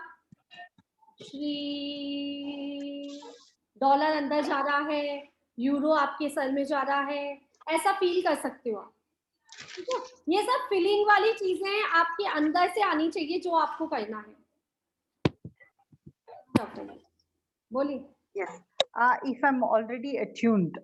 श्री, डॉलर अंदर जा रहा है, यूरो आपके सर में जा रहा है, ऐसा फील कर सकते हो आप। ठीक है, ये सब फीलिंग वाली चीजें आपके अंदर से आनी चाहिए जो आपको करना है। बोलिए। Yes. If I'm already attuned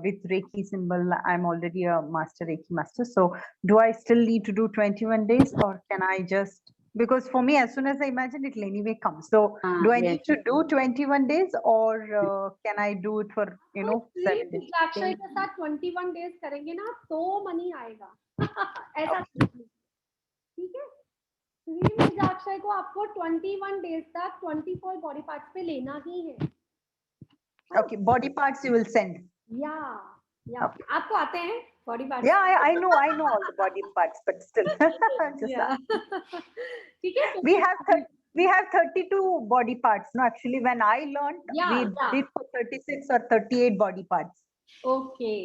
with Reiki symbol, I'm already a Reiki master. So do I still need to do 21 days, or can I just, because for me, as soon as I imagine, it'll anyway come. So do I need to do 21 days, or can I do it for, 7 days? बीजाक्षर के साथ 21 days करेंगे ना तो money आएगा। ऐसा ठीक है। श्री बीजाक्षर को आपको 21 डेज तक 24 बॉडी पार्ट्स पे लेना ही है। Okay, body parts you will send. Yeah. Okay. आपको आते हैं body parts? Yeah, I know all the body parts, but still. ठीक है। We have 32 body parts. No, actually, when I learned, we did for 36 or 38 body parts. Okay.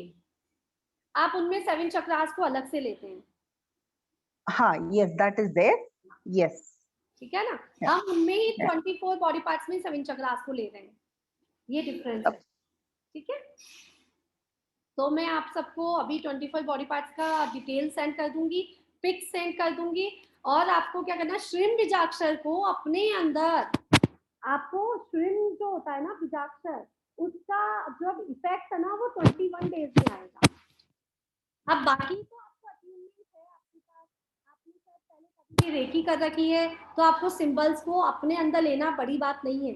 आप उनमें 7 चक्रास को अलग से लेते हैं? हाँ, yes, that is there. Yes. ठीक है ना? हम उनमें ही 24 बॉडी पार्ट्स में 7 चक्रास को ले रहे हैं। ये डिफरेंस है। ठीक है, तो मैं आप सबको अभी 24 बॉडी पार्ट्स का डिटेल सेंड कर दूंगी, पिक सेंड कर दूंगी, और आपको क्या करना है, श्रीम बीजाक्षर को अपने अंदर, आपको श्रीम जो होता है ना बीजाक्षर, उसका जो इफेक्ट है ना वो 21 डेज में आएगा। अब बाकी तो आपको अटेनमेंट है आपके पास, आपने शायद पहले कभी रेकी कर रखी है, तो आपको सिंबल्स को अपने अंदर लेना बड़ी बात नहीं है।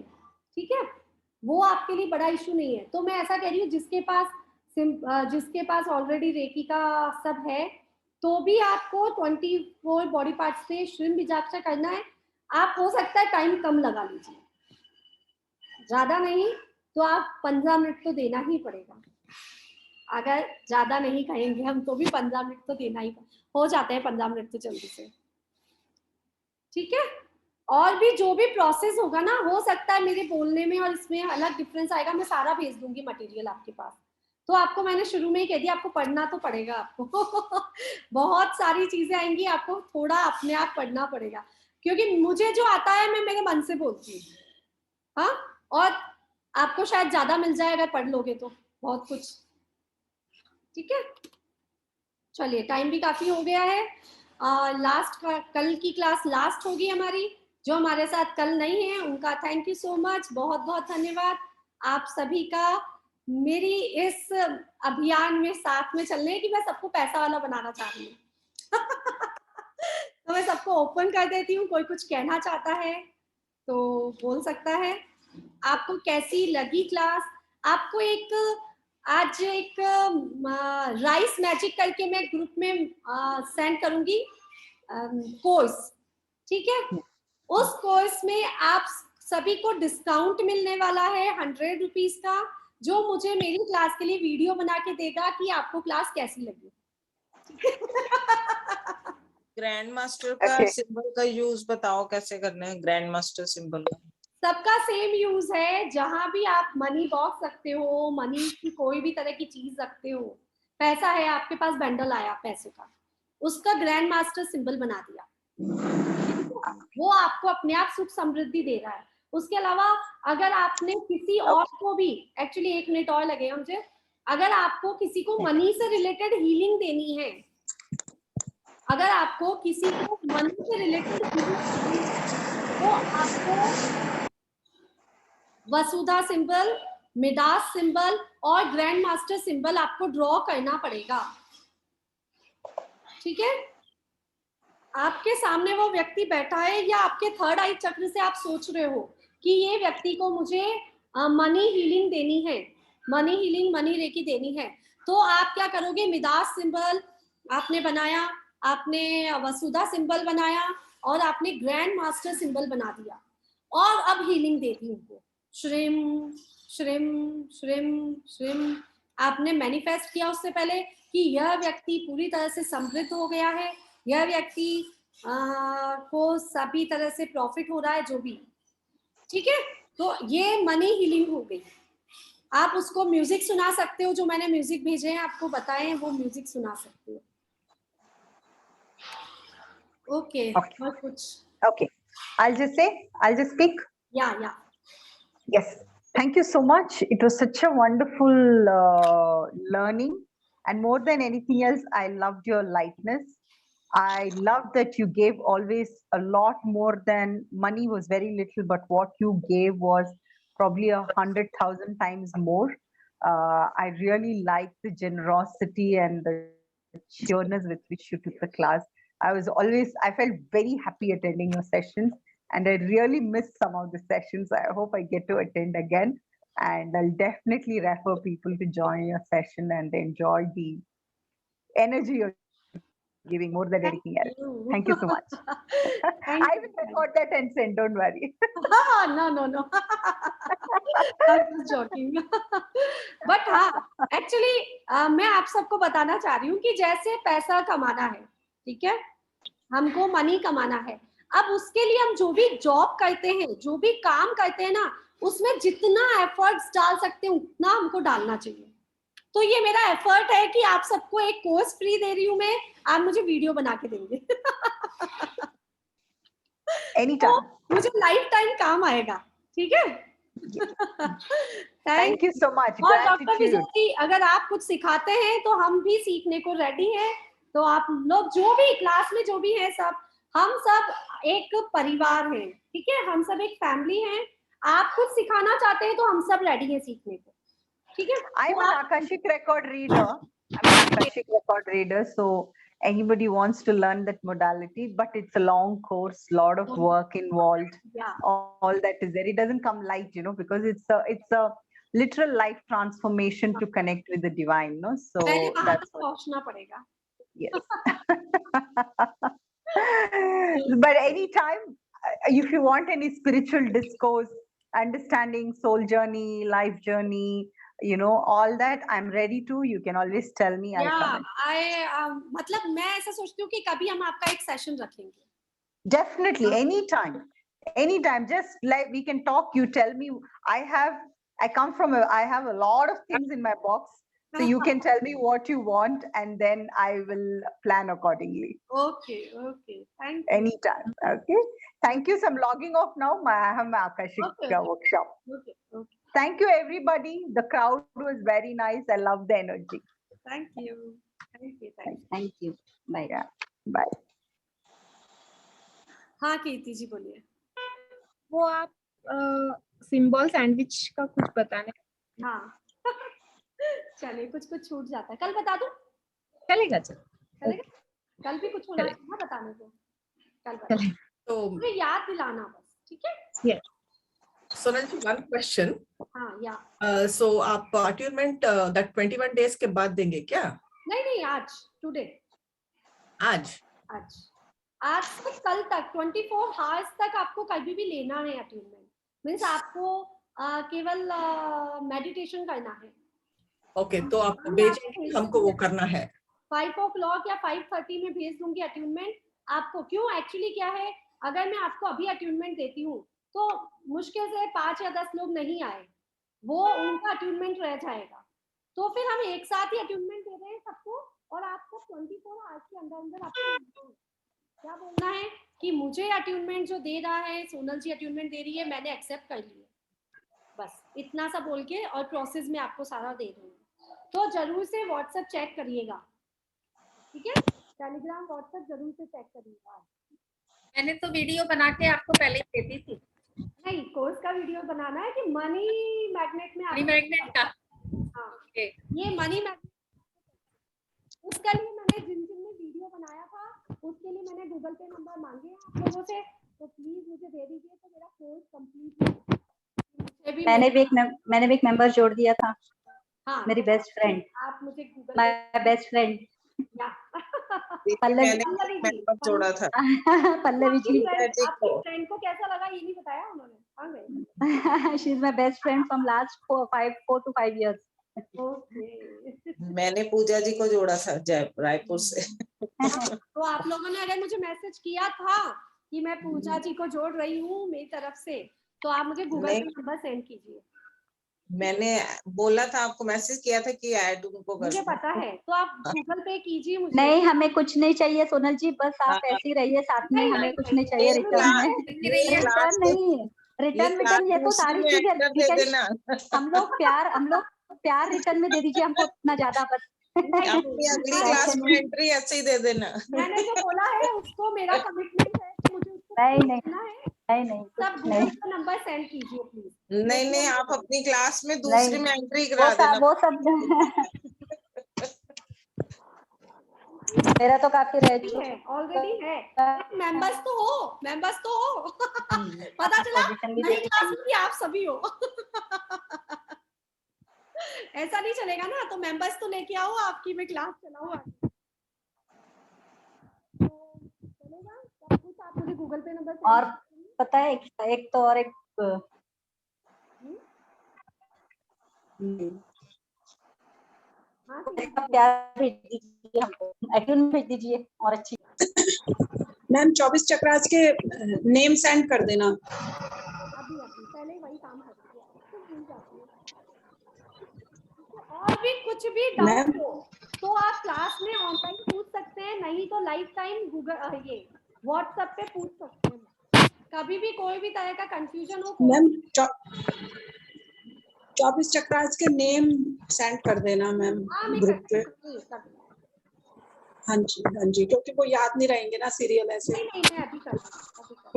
ठीक है, वो आपके लिए बड़ा इशू नहीं है। तो मैं ऐसा कह रही हूँ, जिसके पास ऑलरेडी रेकी का सब है, तो भी आपको 24 बॉडी पार्ट्स पे श्रीम बीजाक्षर करना है। आप हो सकता है टाइम कम लगा लीजिए, ज्यादा नहीं तो आप 15 मिनट तो देना ही पड़ेगा। अगर ज्यादा नहीं कहेंगे हम तो भी 15 मिनट तो देना ही हो जाते हैं, 15 मिनट तो जल्दी से। ठीक है, और भी जो भी प्रोसेस होगा ना, हो सकता है मेरे बोलने में और इसमें अलग डिफरेंस आएगा, मैं सारा भेज दूंगी मटेरियल आपके पास। तो आपको मैंने शुरू में ही कह दिया, आपको पढ़ना तो पड़ेगा आपको बहुत सारी चीजें आएंगी, आपको थोड़ा अपने आप पढ़ना पड़ेगा, क्योंकि मुझे जो आता है मैं मेरे मन से बोलती हूँ। हाँ, और आपको शायद ज्यादा मिल जाए अगर पढ़ लोगे तो, बहुत कुछ। ठीक है, चलिए टाइम भी काफी हो गया है। कल की क्लास लास्ट होगी हमारी। जो हमारे साथ कल नहीं है उनका थैंक यू सो मच, बहुत बहुत धन्यवाद आप सभी का मेरी इस अभियान में साथ में चलने की। मैं सबको पैसा वाला बनाना चाह रही हूँ तो मैं सबको ओपन कर देती हूँ, कोई कुछ कहना चाहता है तो बोल सकता है। आपको कैसी लगी क्लास? आपको आज एक राइस मैजिक करके मैं ग्रुप में सेंड करूंगी कोर्स। ठीक है, उस कोर्स में आप सभी को डिस्काउंट मिलने वाला है 100 रुपीज का, जो मुझे मेरी क्लास के लिए वीडियो बना के देगा कि आपको क्लास कैसी लगी। ग्रैंड मास्टर का सिंबल का यूज बताओ कैसे करना है। ग्रैंड मास्टर सिंबल का सबका सेम यूज है, जहां भी आप मनी बॉक्स रखते हो, मनी की कोई भी तरह की चीज रखते हो, पैसा है आपके पास, बंडल आया पैसे का, उसका ग्रैंड मास्टर सिंबल बना दिया, वो आपको अपने आप सुख समृद्धि दे रहा है। उसके अलावा अगर आपने किसी और को भी, एक्चुअली 1 मिनट और लगेगा मुझे, अगर आपको किसी को मनी से रिलेटेड हीलिंग देनी है, अगर आपको किसी को मनी से रिलेटेड हीलिंग, तो आपको वसुधा सिंबल, मिडास सिंबल और ग्रैंड मास्टर सिंबल आपको ड्रॉ करना पड़ेगा। ठीक है, आपके सामने वो व्यक्ति बैठा है, या आपके थर्ड आई चक्र से आप सोच रहे हो कि ये व्यक्ति को मुझे मनी हीलिंग देनी है, मनी हीलिंग, मनी रेकी देनी है, तो आप क्या करोगे, मिडास सिंबल आपने बनाया, आपने वसुधा सिंबल बनाया और आपने ग्रैंड मास्टर सिंबल बना दिया और अब हीलिंग दे दी उनको। श्रिम श्रिम श्रिम श्रिम आपने मैनिफेस्ट किया उससे पहले कि यह व्यक्ति पूरी तरह से समृद्ध हो गया है, यह व्यक्ति को सभी तरह से प्रॉफिट हो रहा है जो भी, ठीक है। तो ये मनी हीलिंग हो गई। आप उसको म्यूजिक सुना सकते हो, जो मैंने म्यूजिक भेजे हैं आपको बताए हैं, वो म्यूजिक सुना सकते हो। ओके और कुछ? Okay, I'll just speak. या Yes, thank you so much. It was such a wonderful learning, and more than anything else, I loved your lightness. I loved that you gave always a lot more than money was very little, but what you gave was probably 100,000 times more. I really liked the generosity and the cheerness with which you took the class. I felt very happy attending your sessions, and I really missed some of the sessions. I hope I get to attend again, and I'll definitely refer people to join your session and enjoy the energy you're giving more than anything else. Thank you so much. I will record that and send, don't worry. No. I'm just joking. But हाँ, actually मैं आप सबको बताना चाह रही हूँ कि जैसे पैसा कमाना है, ठीक है, हमको मनी कमाना है, अब उसके लिए हम जो भी जॉब करते हैं, जो भी काम करते हैं ना, उसमें जितना एफर्ट्स डाल सकते हैं उतना हमको डालना चाहिए। तो ये मेरा एफर्ट है कि आप सबको एक कोर्स फ्री दे रही हूँ मैं, आप मुझे वीडियो बना के देंगे। Anytime. तो मुझे लाइफ टाइम काम आएगा, ठीक है। Thank you so much. और डॉक्टर Gratitude. विजय जी, अगर आप कुछ सिखाते हैं तो हम भी सीखने को रेडी हैं। तो आप लोग जो भी क्लास में जो भी हैं, सब हम सब एक परिवार हैं, ठीक है, हम सब एक फैमिली हैं। आप कुछ सिखाना चाहते हैं तो हम सब रेडी हैं सीखने को, ठीक है। I'm an Akashic record reader. So anybody wants to learn that modality, but it's a long course, lot of work involved. Yeah. All that is there. It doesn't come light, because it's a literal life transformation to connect with the divine, no? So पहले वहां that's तक पहुंचना पड़ेगा। yes. But anytime, if you want any spiritual discourse, understanding soul journey, life journey, all that, I'm ready to. You can always tell me. I'll come. मतलब मैं ऐसा सोचती हूँ कि कभी हम आपका एक सेशन रखेंगे। Definitely, anytime. Just like we can talk. You tell me. I have a lot of things in my box. So you can tell me what you want, and then I will plan accordingly. Okay. Thank you. Anytime. Okay. Thank you. So I'm logging off now. I have my Akashic workshop. Okay. Thank you, everybody. The crowd was very nice. I love the energy. Thank you. Thank you. Bye. Yeah. Bye. हाँ कीर्ति जी बोलिए। वो आप symbol sandwich का कुछ बताने। हाँ चलिए, कुछ छूट जाता है, कल बता दूं? चलेगा। कल भी कुछ होना चाहिए ना बताने को, कल बता। तो मुझे याद दिलाना बस, ठीक है। Yes. Sonal ji, one question. हाँ या So आप अट्यूनमेंट that 21 days के बाद देंगे क्या? नहीं, आज टुडे। आज से कल तक 24 आवर्स तक आपको कभी भी लेना है अट्यूनमेंट। मींस आपको केवल मेडिटेशन करना है। ओके, तो आप भेजेंगे, हमको वो करना है। 5 o'clock या 5:30 में भेज दूंगी अट्यूनमेंट आपको। क्यों, एक्चुअली क्या है, अगर मैं आपको अभी अट्यूनमेंट देती हूँ तो मुश्किल से 5 या 10 लोग नहीं आए, वो उनका अट्यूनमेंट रह जाएगा। तो फिर हम एक साथ ही अट्यूनमेंट दे रहे हैं सबको, और आपको 24 आवर्स के अंदर आपको क्या बोलना है कि मुझे अट्यूनमेंट जो दे रहा है, सोनल जी अट्यूनमेंट दे रही है, मैंने एक्सेप्ट कर लिया, बस इतना सा बोल के, और प्रोसेस में आपको सारा दे दूंगी। तो जरूर से व्हाट्सएप चेक करिएगा, ठीक है, टेलीग्राम व्हाट्सएप जरूर से चेक करिएगा। मैंने तो वीडियो बना के आपको पहले ही दे दी थी। नहीं, कोर्स का वीडियो बनाना है कि मनी मैग्नेट में, मनी मैग्नेट का। हाँ ओके, ये मनी मैग्नेट, उसके लिए मैंने जिन ने वीडियो बनाया था, उसके लिए मैंने गूगल पे नंबर मांगे हैं आप लोगों से, तो प्लीज मुझे दे दीजिए, तो मेरा कोर्स कंप्लीट हो। मैंने भी एक मेंबर जोड़ दिया था। हाँ, मेरी बेस्ट फ्रेंड, आप मुझे Google my best friend. Pallavi मैंने पल्लवी जी, मेंबर जोड़ा था। पल्लवी आपकी जी फ्रेंड को कैसा लगा ये नहीं बताया उन्होंने? हाँ गए। She is my best friend from last 4 to 5 years. Okay. मैंने पूजा जी को जोड़ा था रायपुर से। तो आप लोगों ने अगर मुझे मैसेज किया था कि मैं पूजा जी को जोड़ रही हूँ मेरी तरफ से, तो आप मुझे गूगल पे नहीं। नंबर सेंड कीजिए। मैंने बोला था आपको, मैसेज किया था कि ऐड उनको कर मुझे दो। पता है, तो आप गूगल पे कीजिए मुझे। नहीं, हमें कुछ नहीं चाहिए सोनल जी, बस आप हाँ। ऐसे ही रहिए साथ में, नहीं, हमें नहीं, कुछ नहीं, नहीं चाहिए ये रिटर्न में। ये रिटर्न क्लास नहीं, ये रिटर्न क्लास ये तो दूसरी सारी में चीजें enter दे देना। हम लोग प्यार रिटर्न में दे दीजिए हमको, उतना ज्यादा बस। अपनी अगली क्लास में एंट्री ऐसे ही दे देना। मैंने जो बोला है उसको मेरा कमिटमेंट है कि मुझे उसको नहीं, नहीं, करना है। नहीं सब कुछ गूगल नहीं, पे नंबर सेंड कीजिए प्लीज। नहीं नहीं, आप अपनी क्लास में दूसरी में एंट्री करा देना। वो सब मेरा तो काफी रह चुका है, ऑलरेडी है। मेंबर्स तो हो, मेंबर्स तो हो। पता चला नई क्लास में भी आप सभी हो। ऐसा नहीं चलेगा ना, तो मेंबर्स तो लेके आओ, आपकी मैं क्लास चलाऊं। तो चलेगा सब कुछ, आप मुझे गूगल पे नंबर और पता है एक तो और एक प्यार भेज दीजिए हमको, एक्टिव भेज दीजिए और अच्छी। मैम 24 चक्रास के नेम सेंड कर देना। अभी पहले वही काम कर रही है, तो भूल जाती है। और भी कुछ भी डाउट हो तो आप क्लास में ऑनलाइन पूछ सकते हैं, नहीं तो लाइफ टाइम गूगल ये व्हाट्सएप पे पूछ सकते हैं। कभी भी कोई भी तरह का कंफ्यूजन हो मैम 24 चक्रास के नेम सेंड कर देना मैम ग्रुप पे। हाँ जी, क्योंकि वो याद नहीं रहेंगे ना सीरियल ऐसे। नहीं, मैं अभी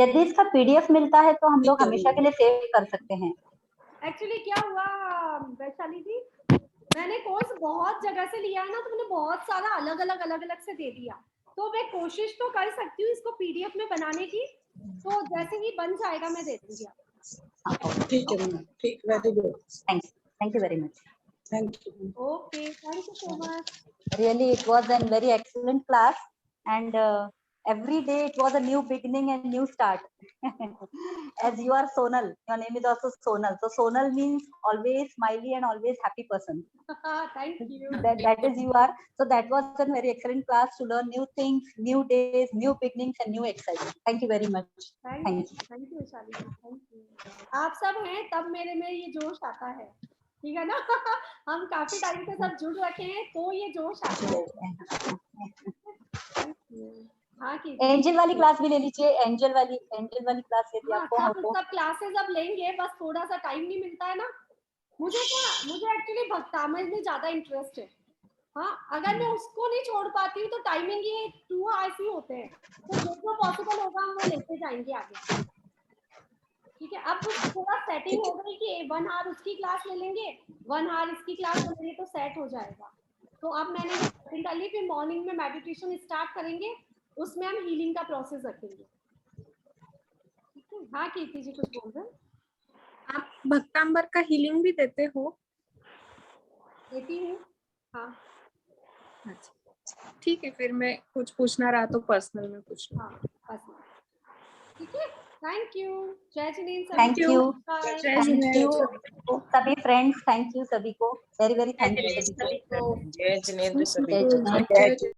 यदि इसका पीडीएफ मिलता है तो हम लोग हमेशा के लिए सेव कर सकते हैं। एक्चुअली क्या हुआ वैशाली जी, मैंने कोर्स बहुत जगह से लिया है ना, तो मैंने बहुत सारा अलग अलग से दे दिया। तो मैं कोशिश तो कर सकती हूँ इसको पीडीएफ में बनाने की, तो जैसे ही बन जाएगा मैं दे दूंगी आपको। ठीक है मैम, ठीक, very good, thank you very much. Thank you. Okay, thank you so much. Really, it was a very excellent class, and every day it was a new beginning and new start. As you are Sonal, your name is also Sonal. So Sonal means always smiley and always happy person. Thank you. That is you are. So that was a very excellent class to learn new things, new days, new beginnings, and new excitement. Thank you very much. Thank you. Thank you Vaishali ji, thank you. आप सब हैं तब मेरे में ये जोश आता है, ठीक है ना। हम काफी टाइम से सब जुड़ रखे हैं तो ये जोश आता है। हाँ की एंजल वाली क्लास भी ले लीजिए, एंजल वाली क्लास यदि आपको हो तो। सब क्लासेस अब लेंगे, बस थोड़ा सा टाइम नहीं मिलता है ना। मुझे एक्चुअली भक्तामल में ज्यादा इंटरेस्ट है। हाँ, अगर मैं उसको नहीं छोड़ पाती हूँ तो टाइमिंग ये 2 आवर्स ही होते हैं, तो जो पॉसिबल होगा हम वो लेते जाएंगे आगे। ठीक है, अब थोड़ा सेटिंग हो गई कि 1 आवर उसकी क्लास ले लेंगे, 1 आवर इसकी क्लास ले लेंगे, तो सेट हो जाएगा। तो अब मैंने सेटिंग कर ली, फिर मॉर्निंग में मेडिटेशन स्टार्ट करेंगे, उसमें हम हीलिंग का प्रोसेस रखेंगे। ठीक है, हाँ कीर्ति जी कुछ बोल रहे हैं? आप भक्तांबर का हीलिंग भी देते हो? देती हूँ, हाँ। अच्छा, ठीक है, फिर मैं कुछ पूछना रहा तो पर्सनल में पूछ लूँ। हाँ, पर्सनल। ठीक है, थैंक यू। जय जिनेन्द्र। थैंक यू जय सभी फ्रेंड्स, थैंक यू सभी को, वेरी वेरी थैंक यू सभी को। जय जिनेन्द्र सभी को।